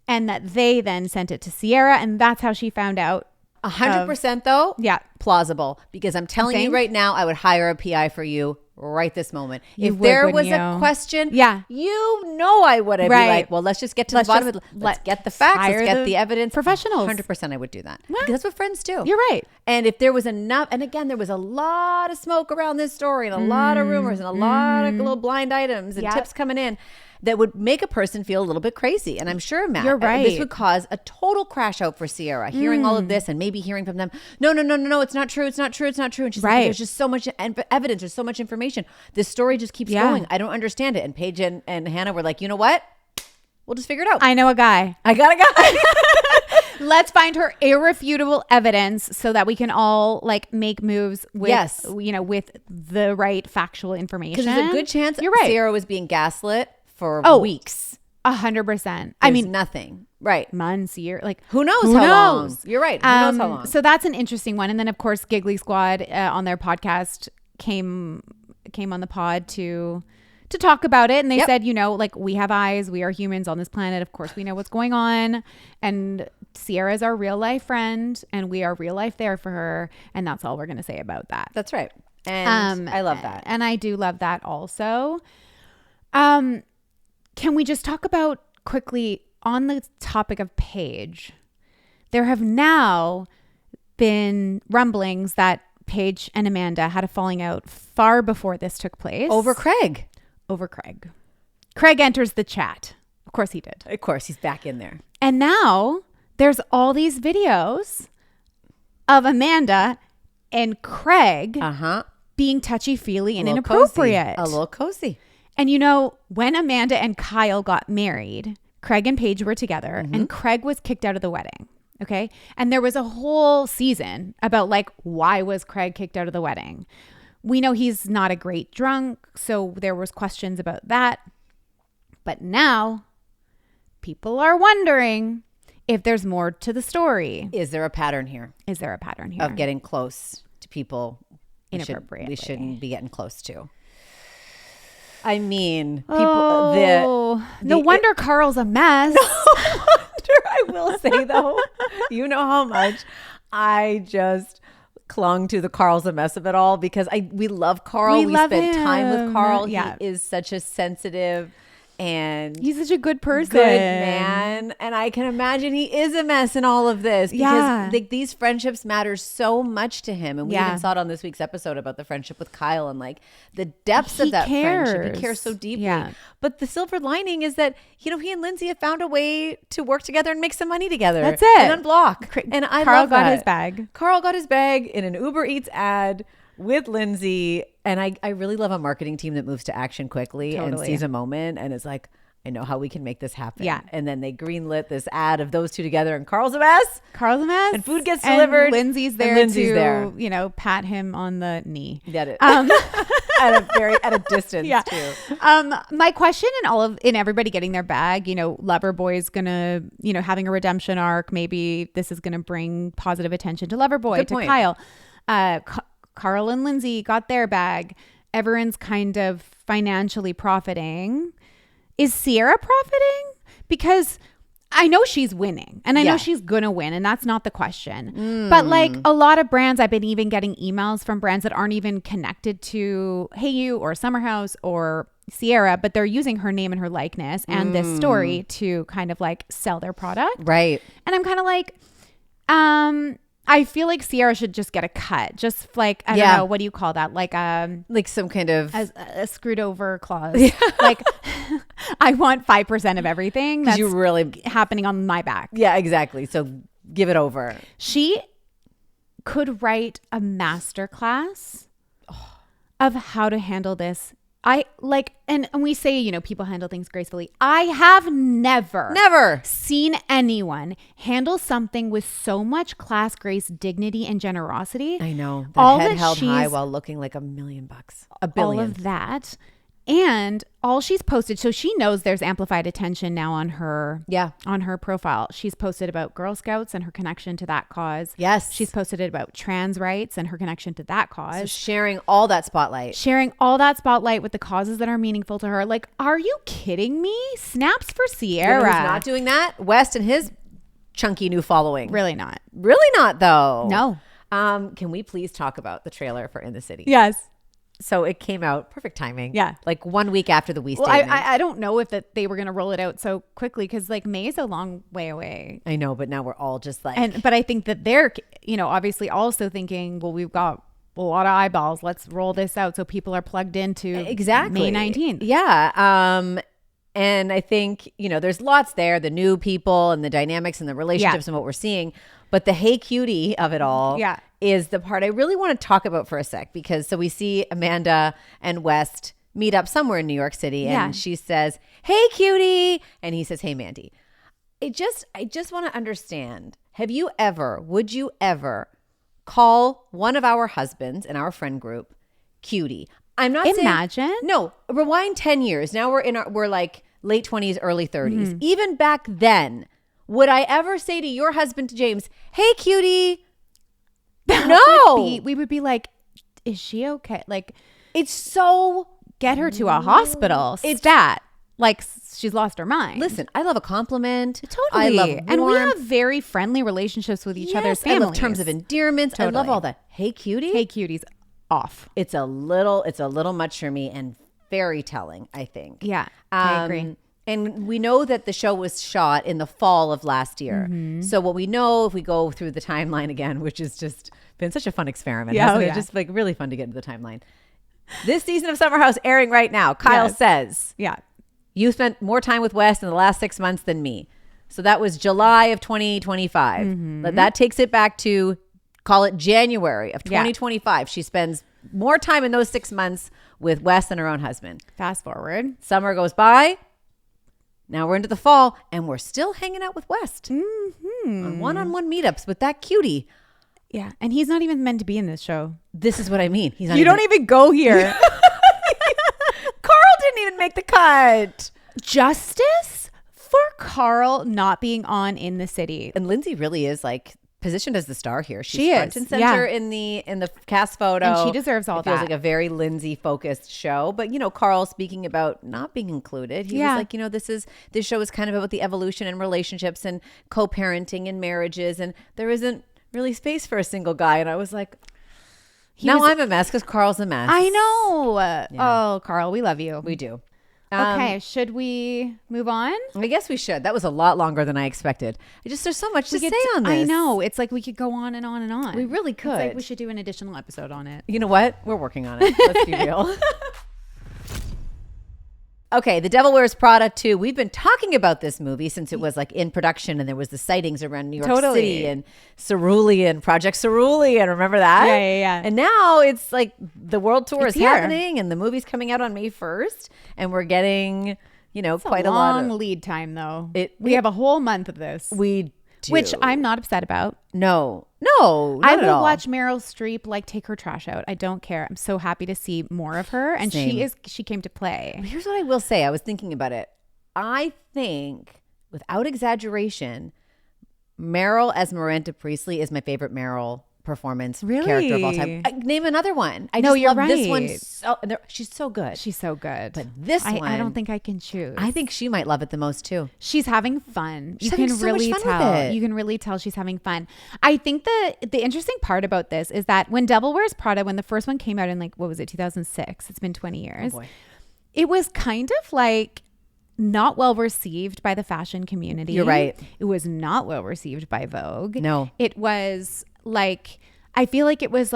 and that they then sent it to Sierra, and that's how she found out. 100% though. Yeah, plausible, because I'm telling you right now, I would hire a PI for you right this moment. You if there would, was wouldn't a you? question, Yeah. you know I would. I'd be like, well, let's just get to the bottom of it. Let's get the facts. Let's get the evidence. Professionals. 100% I would do that. Because that's what friends do. You're right. And if there was enough, and again, there was a lot of smoke around this story and a lot of rumors and a lot of little blind items and tips coming in that would make a person feel a little bit crazy. And I'm sure, Matt, you're right. This would cause a total crash out for Sierra, hearing all of this and maybe hearing from them, no, it's not true. It's not true. It's not true. And she's like, there's just so much evidence. There's so much information. This story just keeps going. I don't understand it. And Paige and Hannah were like, you know what? We'll just figure it out. I know a guy. I got a guy. Let's find her irrefutable evidence so that we can all like make moves with, you know, with the right factual information. Because there's a good chance you're right. Sierra was being gaslit for weeks. 100%. I mean, nothing. Right. Months, year, like who knows how long? You're right. Who knows how long? So that's an interesting one. And then of course, Giggly Squad on their podcast came on the pod to talk about it. And they said, you know, like, we have eyes, we are humans on this planet. Of course, we know what's going on. And Sierra's our real life friend and we are real life there for her. And that's all we're going to say about that. That's right. And I love that. And I do love that also. Can we just talk about quickly on the topic of Paige? There have now been rumblings that Paige and Amanda had a falling out far before this took place. Over Craig. Craig enters the chat. Of course he did. Of course, he's back in there. And now there's all these videos of Amanda and Craig being touchy-feely and inappropriate. A little cozy. And when Amanda and Kyle got married, Craig and Paige were together and Craig was kicked out of the wedding. Okay. And there was a whole season about like, why was Craig kicked out of the wedding? We know he's not a great drunk. So there was questions about that. But now people are wondering if there's more to the story. Is there a pattern here? Of getting close to people inappropriately we shouldn't be getting close to? I mean, people. No wonder Carl's a mess. I will say though, you know how much I just clung to the Carl's a mess of it all because we love Carl. We spent time with Carl. Yeah. He is such a sensitive and he's such a good person, good man, and I can imagine he is a mess in all of this because these friendships matter so much to him, and we even saw it on this week's episode about the friendship with Kyle and like the depths of that friendship. He cares so deeply. But the silver lining is that he and Lindsay have found a way to work together and make some money together. That's it. And unblock. And Carl got his bag. Carl got his bag in an Uber Eats ad with Lindsay. And I really love a marketing team that moves to action quickly and sees a moment and is like, I know how we can make this happen. Yeah. And then they greenlit this ad of those two together and Carl's a mess. And food gets delivered. And Lindsay's there to pat him on the knee. Get it. At a distance too. My question in everybody getting their bag, Loverboy's gonna, having a redemption arc. Maybe this is gonna bring positive attention to Loverboy, to Kyle. Carl and Lindsay got their bag. Everyone's kind of financially profiting. Is Sierra profiting? Because I know she's winning and I know she's going to win and that's not the question. But like a lot of brands, I've been even getting emails from brands that aren't even connected to Hayu or Summer House or Sierra, but they're using her name and her likeness and this story to kind of like sell their product. Right. And I'm kind of like, I feel like Sierra should just get a cut. Just like, I don't know, what do you call that? Like some kind of a screwed over clause. Like I want 5% of everything that's happening on my back. Yeah, exactly. So give it over. She could write a masterclass of how to handle this. I like, and we say, people handle things gracefully. I have never seen anyone handle something with so much class, grace, dignity, and generosity. I know. The head held high while looking like $1 million. $1 billion. All of that. And all she's posted, so she knows there's amplified attention now on her profile. She's posted about Girl Scouts and her connection to that cause. Yes. She's posted about trans rights and her connection to that cause. So sharing all that spotlight with the causes that are meaningful to her. Like, are you kidding me? Snaps for Sierra. Who's not doing that? West and his chunky new following. Really not. Really not, though. No. Can we please talk about the trailer for In the City? Yes. So it came out, perfect timing. Yeah. Like 1 week after the We Well, statement. I don't know if they were going to roll it out so quickly because like May is a long way away. I know, but now we're all just like. But I think that they're, obviously also thinking, well, we've got a lot of eyeballs. Let's roll this out so people are plugged into May 19th. Yeah. And I think, there's lots there, the new people and the dynamics and the relationships and what we're seeing. But the hey cutie of it all is the part I really want to talk about for a sec. Because so we see Amanda and West meet up somewhere in New York City. And she says, hey cutie. And he says, hey Mandy. I just want to understand, would you ever call one of our husbands in our friend group cutie? I'm not saying. No, rewind 10 years. Now we're like late 20s, early 30s. Mm-hmm. Even back then, would I ever say to your husband, to James, hey, cutie? No. We would be like, is she okay? Like, it's so. Get her to a hospital. Stat. Like, she's lost her mind. Listen, I love a compliment. Totally. I love warmth. And we have very friendly relationships with each other's families. I love terms of endearments. Totally. I love all that. Hey, cutie. Hey, cutie's off. It's a little much for me and very telling, I think. Yeah, I agree. And we know that the show was shot in the fall of last year. Mm-hmm. So what we know, if we go through the timeline again, which has just been such a fun experiment, hasn't it? Just like really fun to get into the timeline. This season of Summer House airing right now. Kyle says, you spent more time with West in the last 6 months than me. So that was July of 2025. Mm-hmm. That takes it back to call it January of 2025. She spends more time in those 6 months with Wes and her own husband. Fast forward. Summer goes by. Now we're into the fall, and we're still hanging out with West on one-on-one meetups with that cutie. Yeah, and he's not even meant to be in this show. This is what I mean. He's not You don't even go here. Carl didn't even make the cut. Justice for Carl not being on In the City. And Lindsay really is like positioned as the star here. She's She front is, and center in the cast photo. And she deserves all it feels that. like a very Lindsay focused show. But Carl speaking about not being included. He was like, this show is kind of about the evolution and relationships and co-parenting and marriages, and there isn't really space for a single guy. And I was like, I'm a mess because Carl's a mess. I know. Oh, Carl, we love you. We do. Okay, should we move on? I guess we should. That was a lot longer than I expected. There's so much to say on this. I know. It's like we could go on and on and on. We really could. It's like we should do an additional episode on it. You know what? We're working on it. Let's be real. Okay, The Devil Wears Prada 2. We've been talking about this movie since it was like in production, and there was the sightings around New York City and Cerulean, Project Cerulean. Remember that? Yeah. And now it's like the world tour is here. happening, and the movie's coming out on May 1st, and we're getting, quite a long lot of lead time though. We have a whole month of this. We do. Which I'm not upset about. No, not I at will all. watch Meryl Streep take her trash out. I don't care. I'm so happy to see more of her, and Same. she came to play. Here's what I will say. I was thinking about it. I think, without exaggeration, Meryl as Miranda Priestley is my favorite Meryl performance character of all time. Name another one. I just you're love this right. one. She's so good. She's so good. But this one, I don't think I can choose. I think she might love it the most too. She's having fun. She's You having can so really much fun with tell. it. You can really tell she's having fun. I think the interesting part about this is that when Devil Wears Prada, when the first one came out in 2006, it's been 20 years. Oh boy. It was kind of not well received by the fashion community. You're right. It was not well received by Vogue. No. It was I feel like it was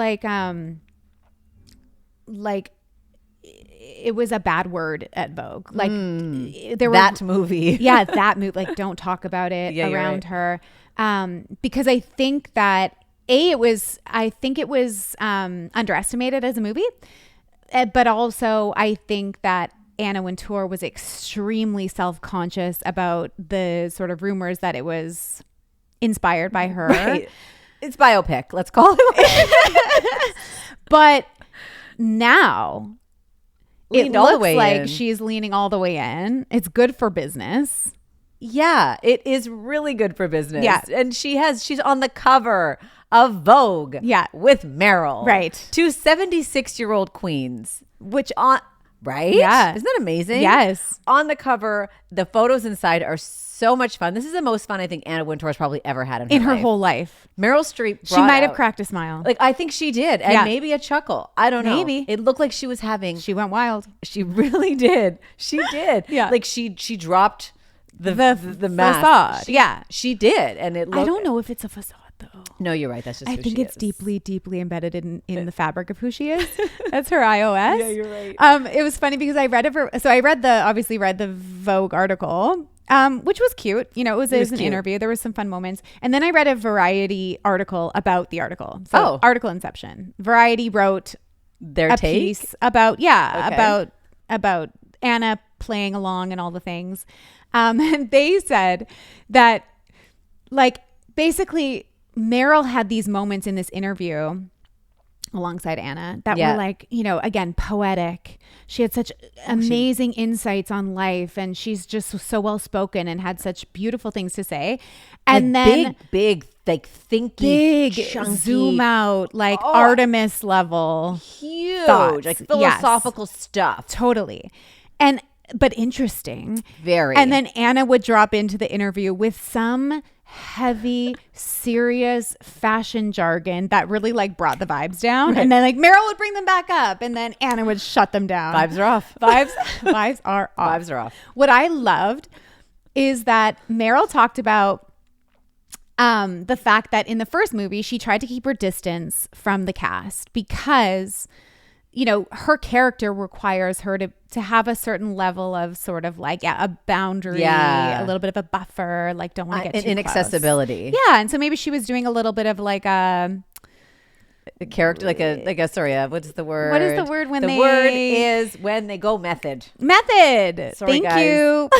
it was a bad word at Vogue. There were That movie. yeah, that movie. Don't talk about it around her. Because I think that it was underestimated as a movie, but also I think that Anna Wintour was extremely self-conscious about the sort of rumors that it was inspired by her. Right. It's biopic. Let's call it. But now Leaned it all the looks way like in. she's leaning all the way in. It's good for business. Yeah, it is really good for business. Yeah. And she's on the cover of Vogue. Yeah. With Meryl. Right. 2 76-year-old queens. Right? Yeah. Isn't that amazing? Yes. On the cover, the photos inside are so much fun. This is the most fun I think Anna Wintour has probably ever had in her life. Whole life. Meryl Streep She might have out- cracked a smile. I think she did. And Yeah. maybe a chuckle. I don't know. Maybe. It looked like she was having... She went wild. She really did. She did. Yeah. She dropped the mask. facade. Yeah. She did. And it looked... I don't know if it's a facade though. No, you're right. That's just I who think she it's is. deeply, deeply embedded in the fabric of who she is. That's her iOS. Yeah, you're right. It was funny because I read the Vogue article, which was cute. It was an cute. interview. There was some fun moments. And then I read a Variety article about the article. So article inception. Variety wrote Their a take? piece about, Okay. about Anna playing along and all the things. And they said that basically Meryl had these moments in this interview alongside Anna that were again, poetic. She had such amazing insights on life, and she's just so well spoken and had such beautiful things to say. And then big, thinky, big chunky, zoom out, Artemis level, huge, thoughts. philosophical stuff. Totally. But interesting. Very. And then Anna would drop into the interview with some heavy, serious fashion jargon that really brought the vibes down. Right. And then Meryl would bring them back up, and then Anna would shut them down. Vibes are off. Vibes are off. Vibes are off. What I loved is that Meryl talked about the fact that in the first movie, she tried to keep her distance from the cast because her character requires her to have a certain level of sort of a boundary, a little bit of a buffer, don't want to get too close. Inaccessibility. Yeah. And so maybe she was doing a little bit of a character, what's the word? What is the word when the they... word is when they go method. Method. Sorry, Thank guys. you.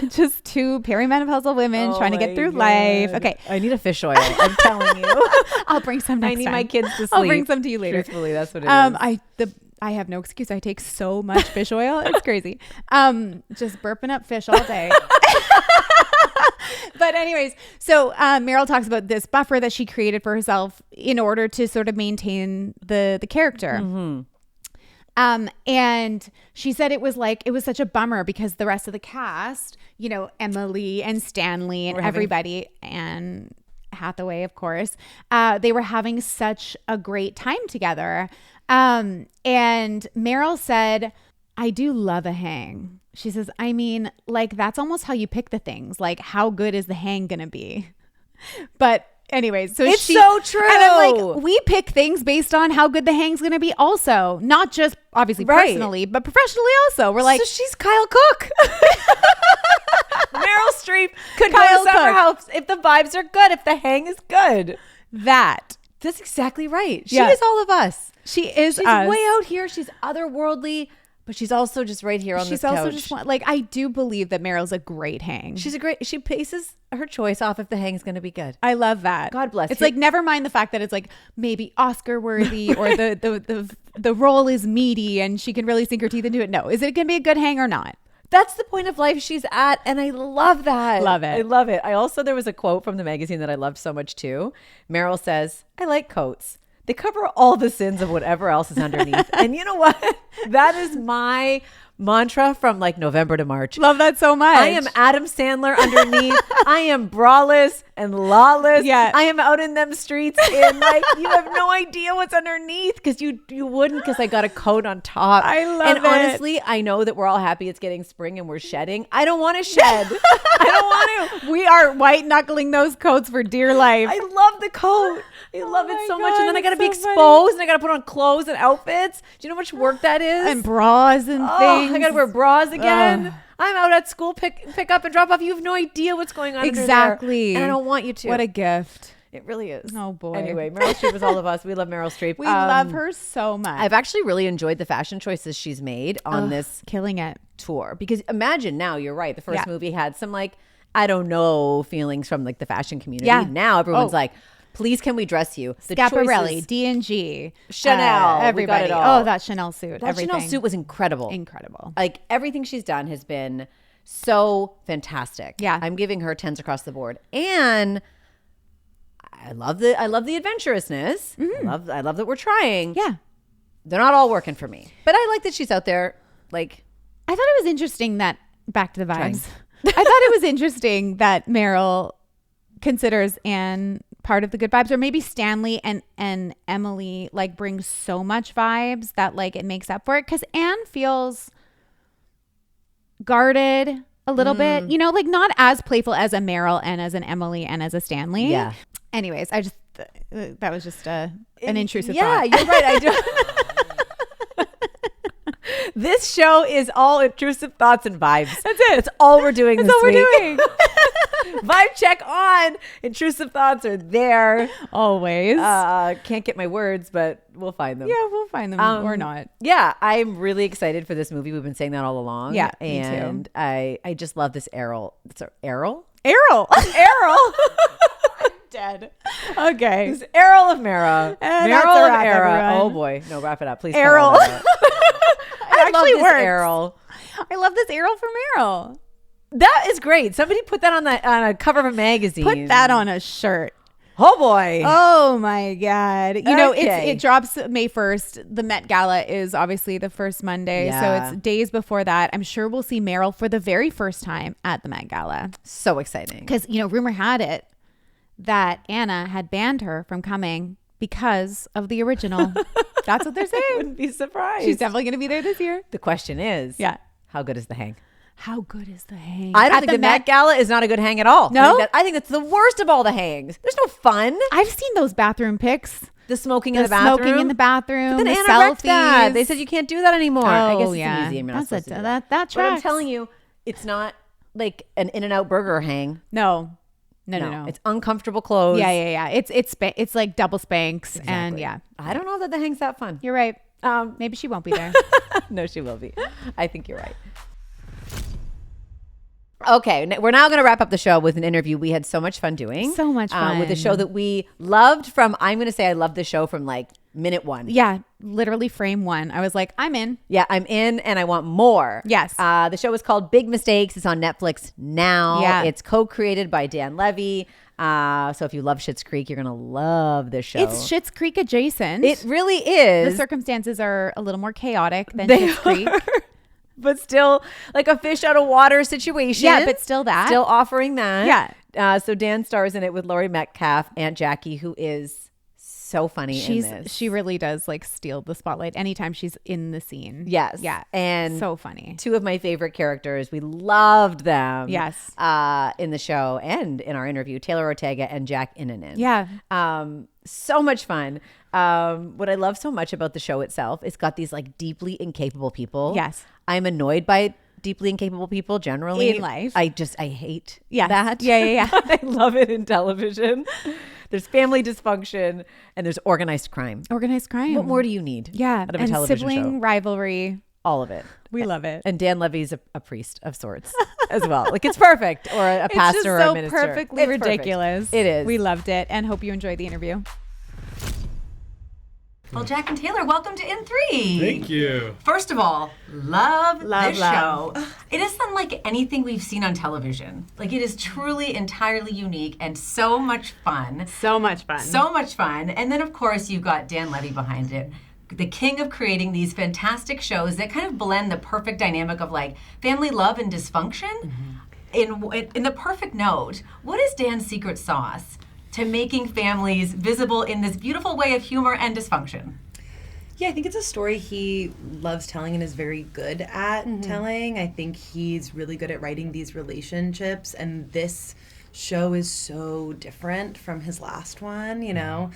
Just two perimenopausal women trying to get through life. Okay. I need a fish oil. I'm telling you. I'll bring some next I need time. my kids to sleep. I'll bring some to you later. Truthfully, that's what it is. I have no excuse. I take so much fish oil. It's crazy. Just burping up fish all day. But anyways, so Meryl talks about this buffer that she created for herself in order to sort of maintain the character. And she said it was such a bummer because the rest of the cast, you know, Emily and Stanley and everybody and Hathaway, of course, they were having such a great time together. And Meryl said, I do love a hang. She says, I mean, like, that's almost how you pick the things. Like, how good is the hang going to be? But anyways, so it's so true. And I'm like, we pick things based on how good the hang's going to be also. Not just obviously personally, but professionally also. We're like, so she's Kyle Cook. Meryl Streep could go to Summer House if the vibes are good, if the hang is good. That's exactly right. She is all of us. She's us. Way out here. She's otherworldly, but she's also just right here on this couch. She's also just like, I do believe that Meryl's a great hang. She bases her choice off if the hang's going to be good. I love that. God bless. It's like, never mind the fact that it's like maybe Oscar worthy or the role is meaty and she can really sink her teeth into it. No, is it going to be a good hang or not? That's the point of life she's at, and I love that. Love it. I love it. There was a quote from the magazine that I loved so much too. Meryl says, I like coats. They cover all the sins of whatever else is underneath. And you know what? That is my mantra from like November to March. Love that so much. I am Adam Sandler underneath. I am braless and lawless. Yeah. I am out in them streets and like you have no idea what's underneath because you wouldn't because I got a coat on top. I love it. And honestly, I know that we're all happy it's getting spring and we're shedding. I don't want to shed. I don't want to. We are white knuckling those coats for dear life. I love the coat. I love it so much. And then I got to be exposed funny. and I got to put on clothes and outfits. Do you know how much work that is? And bras and things. I got to wear bras again. I'm out at school pick up and drop off. You have no idea what's going on exactly. under there. And I don't want you to. What a gift. It really is. Oh boy. Anyway, Meryl Streep is all of us. We love Meryl Streep. We love her so much. I've actually really enjoyed the fashion choices she's made on this killing it tour because imagine now, you're right. The first movie had some like, I don't know, feelings from like the fashion community. Yeah. Now everyone's like, please, can we dress you? The Schiaparelli, D&G, Chanel, everybody. We got it all. Oh, that Chanel suit. That Chanel suit was incredible. Incredible. Like everything she's done has been so fantastic. Yeah. I'm giving her 10s across the board. And I love the adventurousness. Mm-hmm. I love that we're trying. Yeah. They're not all working for me. But I like that she's out there. Like, I thought it was interesting that back to the vibes. I thought it was interesting that Meryl considers Anne part of the good vibes, or maybe Stanley and Emily like bring so much vibes that like it makes up for it, because Anne feels guarded a little bit, you know, like not as playful as a Meryl and as an Emily and as a Stanley. Yeah. Anyways, I just that was just an intrusive yeah, thought. You're right. I do. This show is all intrusive thoughts and vibes. That's it. That's all we're doing this week. That's all we're doing. Vibe check on. Intrusive thoughts are there. Always. Can't get my words, but we'll find them. Yeah, we'll find them or not. Yeah, I'm really excited for this movie. We've been saying that all along. Yeah, and me too. I just love this Errol. It's Errol? Errol. Errol. I'm dead. Okay. This Errol of Mara. And Meryl that's a of wrap, Era. everyone. Oh boy. No, wrap it up. Please. Errol. I love this works. Errol. I love this Errol for Meryl. That is great. Somebody put that on a cover of a magazine. Put that on a shirt. Oh boy. Oh my God. You know, Okay. it drops May 1st. The Met Gala is obviously the first Monday. Yeah. So it's days before that. I'm sure we'll see Meryl for the very first time at the Met Gala. So exciting. Because, you know, rumor had it that Anna had banned her from coming because of the original. That's what they're saying. Wouldn't be surprised. She's definitely going to be there this year. The question is, Yeah. how good is the hang? How good is the hang? I don't At think the Met Gala is not a good hang at all. No? I think that's the worst of all the hangs. There's no fun. I've seen those bathroom pics. The smoking in the bathroom. Smoking in the bathroom. But then the Anna wrecked selfies. that. They said you can't do that anymore. I guess Oh, it's yeah. an museum. You're not That's supposed to do that But I'm tracks. telling you, it's not like an In-N-Out burger hang. No. No. It's uncomfortable clothes. Yeah. It's like double Spanx. Exactly. And yeah. I don't know that the hang's that fun. You're right. Maybe she won't be there. No, she will be. I think you're right. Okay, we're now going to wrap up the show with an interview we had so much fun doing. So much fun. With a show that we loved from, I'm going to say I loved the show from like minute one. Yeah, literally frame one. I was like, I'm in. Yeah, I'm in and I want more. Yes. The show is called Big Mistakes. It's on Netflix now. Yeah. It's co-created by Dan Levy. So if you love Schitt's Creek, you're going to love this show. It's Schitt's Creek adjacent. It really is. The circumstances are a little more chaotic than They Schitt's Creek. But still like a fish out of water situation. Yeah, but still that. Still offering that. Yeah. So Dan stars in it with Laurie Metcalf, Aunt Jackie, who is so funny in this. She really does like steal the spotlight anytime she's in the scene. Yes. Yeah. And so funny. Two of my favorite characters. We loved them. Yes. In the show and in our interview, Taylor Ortega and Jack Innanen. Yeah. So much fun. What I love so much about the show itself, it's got these like deeply incapable people. Yes. I'm annoyed by deeply incapable people generally in life. I hate Yes. that. Yeah. I love it in television. There's family dysfunction and there's organized crime. Organized crime. What more do you need? Yeah. Out of a And television sibling show? rivalry. All of it. We love it. And Dan Levy's a priest of sorts as well. Like it's perfect. Or a pastor or a minister. It's perfectly It's ridiculous. Perfect. It is. We loved it and hope you enjoyed the interview. Well, Jack and Taylor, welcome to In3. Thank you. First of all, love this love. show. It is unlike anything we've seen on television. Like, it is truly entirely unique and so much fun. So much fun. So much fun. And then, of course, you've got Dan Levy behind it, the king of creating these fantastic shows that kind of blend the perfect dynamic of, like, family love and dysfunction in the perfect note. What is Dan's secret sauce to making families visible in this beautiful way of humor and dysfunction? Yeah, I think it's a story he loves telling and is very good at telling. I think he's really good at writing these relationships, and this show is so different from his last one, you know?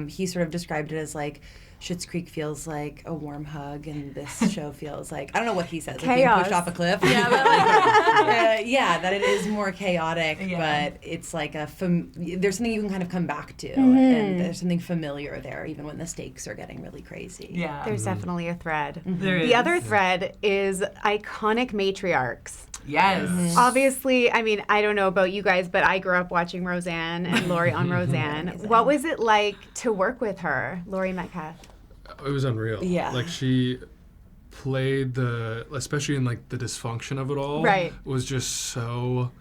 He sort of described it as like, Schitt's Creek feels like a warm hug, and this show feels like, I don't know what he says, like being pushed off a cliff. Yeah, but that it is more chaotic, but it's like there's something you can kind of come back to, and there's something familiar there, even when the stakes are getting really crazy. Yeah. There's definitely a thread. There is. The other thread is iconic matriarchs. Yes. Obviously, I mean, I don't know about you guys, but I grew up watching Roseanne and Lori on Roseanne. What was it like to work with her, Laurie Metcalf? It was unreal. Yeah. Like she played especially in like the dysfunction of it all. Right. Was just so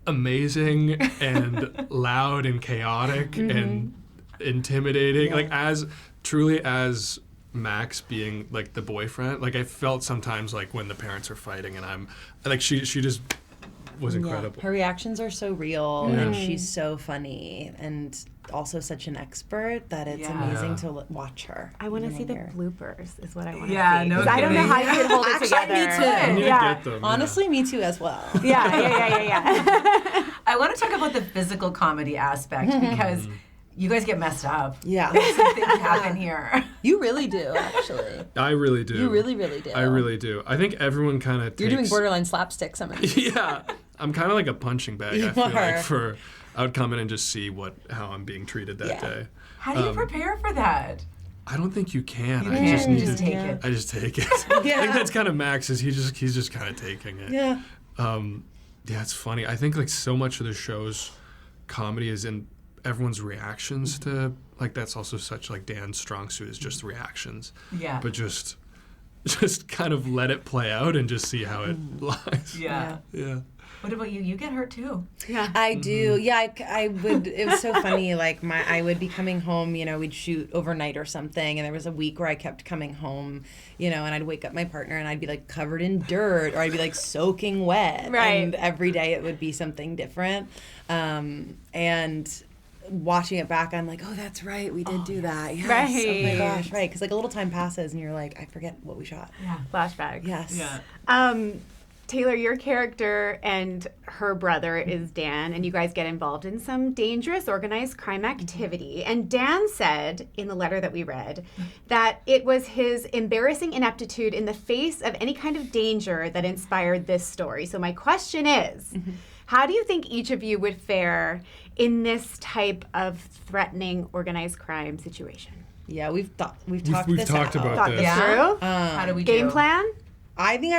amazing and loud and chaotic and intimidating. Like as Max being like the boyfriend, like I felt sometimes like when the parents are fighting and I'm like she just was incredible. Her reactions are so real, and she's so funny, and also such an expert that it's amazing to watch her. I want to see the bloopers is what I want to Yeah, see. no 'Cause I don't know kidding. how you could hold it Actually, together. me too. I need to get them. Honestly, me too as well. Yeah. I want to talk about the physical comedy aspect because you guys get messed up. Yeah. Some things happen here. You really do, actually. I really do. You really, really do. I really do. I think everyone kind of You're doing borderline slapstick some of these. Yeah. I'm kind of like a punching bag, You I feel like, are. I would come in and just see how I'm being treated that day. How do you prepare for that? I don't think you can. You I can't, just you need just to take it. I just take it. I think that's kind of Max's. He's just kind of taking it. Yeah. Yeah, it's funny. I think like so much of the show's comedy is in everyone's reactions to like that's also such like Dan's strong suit is just reactions. Yeah. But just kind of let it play out and just see how it lies. Yeah. Yeah. What about you? You get hurt too. I do. Yeah, I would. It was so funny. Like I would be coming home. You know, we'd shoot overnight or something, and there was a week where I kept coming home. You know, and I'd wake up my partner, and I'd be like covered in dirt, or I'd be like soaking wet. Right. And every day it would be something different. And watching it back, I'm like, oh, that's right, we did do that. Yes. Right. Oh my gosh, right. Because like a little time passes, and you're like, I forget what we shot. Yeah. Flashback. Yes. Yeah. Taylor, your character and her brother is Dan, and you guys get involved in some dangerous organized crime activity. And Dan said in the letter that we read that it was his embarrassing ineptitude in the face of any kind of danger that inspired this story. So my question is, How do you think each of you would fare in this type of threatening organized crime situation? Yeah, we've talked We've this talked out. about this. Through? How do we Game do? plan? I think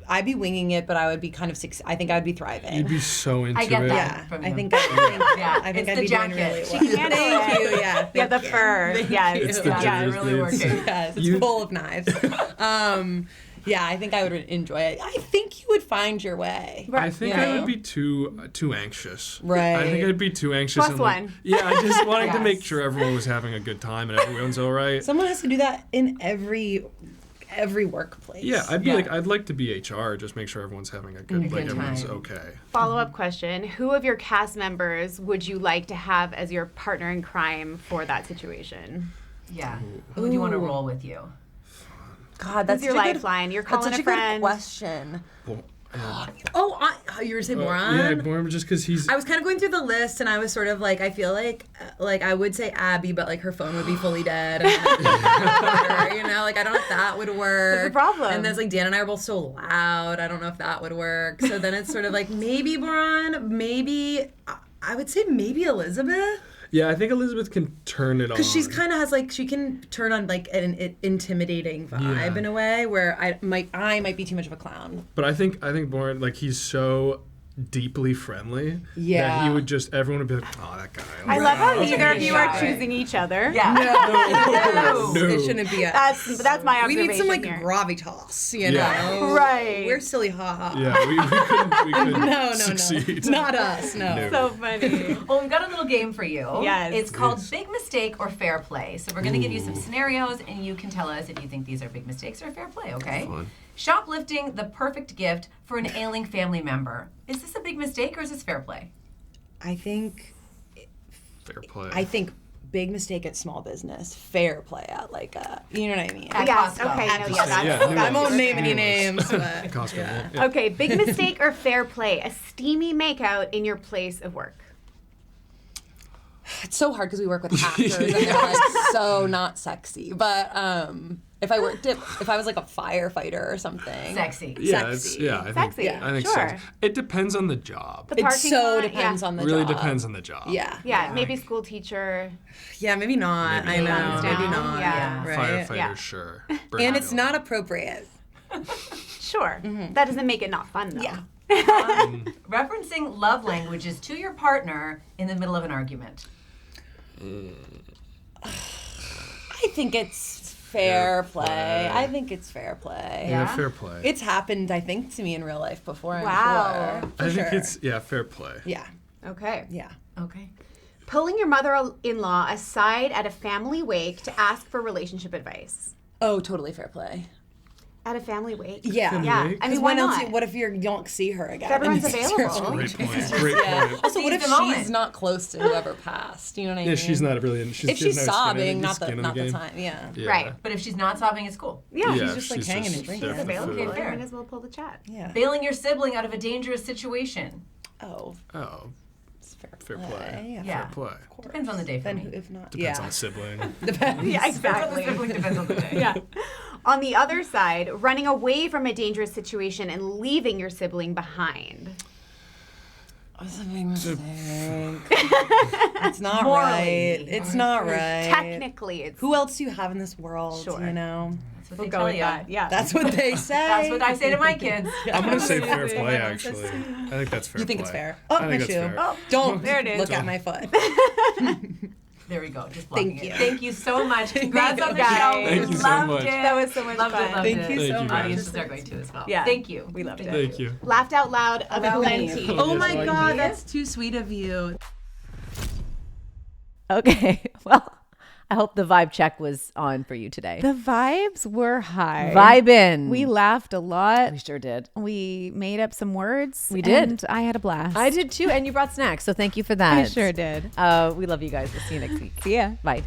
I'd be winging it, but I would be kind of I think I'd be thriving. You'd be so into I get it. that. Yeah, From I you. think Yeah, I think it's I'd the be jacket. doing really She well. can handle Thank it. you. Yeah, Yeah, the thank fur. Yes. It's the yeah. Jersey. really working. Yes, it's You- full of knives. Yeah, I think I would enjoy it. I think you would find your way. I think I Yeah. would be too anxious. Right. I think I'd be too anxious. Plus and one. Yeah, I just wanted to make Yes. sure everyone was having a good time and everyone's all right. Someone has to do that in every workplace. Yeah, I'd be Yeah. like, I'd like to be HR, just make sure everyone's having a good, like good everyone's time. okay. Follow-up question. Who of your cast members would you like to have as your partner in crime for that situation? Yeah. Who do you want to roll with you? God, That's that's your such a good- lifeline. You're That's calling such a a good friend. question. Well, Oh, you were saying Boran? yeah, Boran, just because he's. I was kind of going through the list, and I was sort of like, I feel like I would say Abby, but like her phone would be fully dead. And you know, like I don't know if that would work. That's a problem. And then it's like Dan and I are both so loud. I don't know if that would work. So then it's sort of like maybe Boran, maybe I would say maybe Elizabeth. Yeah, I think Elizabeth can turn it on. Because she's kind of has like, she can turn on like an intimidating vibe Yeah. in a way where I might be too much of a clown. But I think Boran, like he's so deeply friendly that Yeah. he would just, everyone would be like, oh, that guy. I love how Okay. neither of you are Shy. choosing each other. Yeah. No. It shouldn't be a... That's my we observation need some like here. gravitas, you Yeah. know? Right. We're silly, haha. Yeah, we couldn't No, succeed. Not us, no. So funny. Well, we've got a little game for you. Yes. It's called Yes. Big Mistake or Fair Play. So we're going to give you some scenarios, and you can tell us if you think these are big mistakes or fair play, okay? Fun. Shoplifting the perfect gift for an ailing family member. Is this a big mistake or is this fair play? I think Fair play. big mistake at small business, fair play at like you know what I mean? At Yes. Costco. Okay. No, At yeah, Costco. that's, Yeah, that's I won't fair. name any names, but Costco. yeah. Yeah. Okay, big mistake or fair play? A steamy makeout in your place of work. It's so hard because we work with actors and they're like so not sexy. But if I was like a firefighter or something, Sexy. Yeah, Sexy. I think, Sexy, I think sure. sexy. It depends on the job. The it parking so lot, depends yeah. on the Really job. depends on the job. Yeah. Yeah, maybe school teacher. Yeah, maybe not. Maybe I know. not. Maybe No, not. yeah. Right. Firefighter, Yeah. sure. And it's not appropriate. Sure. That doesn't make it not fun though. Yeah. Referencing love languages to your partner in the middle of an argument. I think it's fair play. I think it's fair play. Yeah, Yeah? fair play. It's happened, I think, to me in real life before. I'm Wow. sure. I For think sure. it's, yeah, fair play. Yeah. Okay. Yeah. Okay. Pulling your mother-in-law aside at a family wake to ask for relationship advice. Oh, totally fair play. At a family wake. Yeah. Yeah. wake? I mean, Because why when else? not? What if you don't see her again? If everyone's And it's available. Great point. Great point. Also, what Seize if the moment. she's not close to whoever passed? You know what I mean? Yeah, she's not really. If she she's doesn't have skin in sobbing, the- not skin in the game. time. Yeah. Yeah. Right. But if she's not sobbing, it's cool. Yeah. Yeah, She's just, like, hanging and drinking. there for the Available. food. Okay, fair. Might as well pull the chat. Yeah. Bailing your sibling out of a dangerous situation. Oh, Oh, it's fair fair play. Yeah. Yeah. Fair play. Depends on the day for Then me. who, if not, Depends yeah. on sibling. Depends. Yeah, Depends on the exactly. sibling, depends on the day. Yeah. On the other side, running away from a dangerous situation and leaving your sibling behind. That's a big mistake. It's not Morally. right. It's not right. Technically, it's Who else do you have in this world? Sure. You know, That's what we'll they go tell with you. that. Yeah. that's what they say. That's what I say to my kids. I'm gonna say fair play. Actually, I think that's fair. You think play. it's fair? Oh, I my think that's shoe. fair. Oh, Don't there it is. look at my foot. There we go. Just blocking Thank it. you. Thank you so much. Congrats on the guys. show. Thank you so Loved much. it. That was so much Loved fun. it. Loved Thank it. you Thank so you, much. guys. Audiences are going to as well. Yeah. Thank you. We loved it. Thank you. Laughed out loud About me. plenty. Oh my Yes, God, that's too sweet of you. Okay. Well, I hope the vibe check was on for you today. The vibes were high. Vibin'. We laughed a lot. We sure did. We made up some words. We did. And I had a blast. I did too, and you brought snacks, so thank you for that. I sure did. We love you guys. We'll see you next week. See ya. Bye.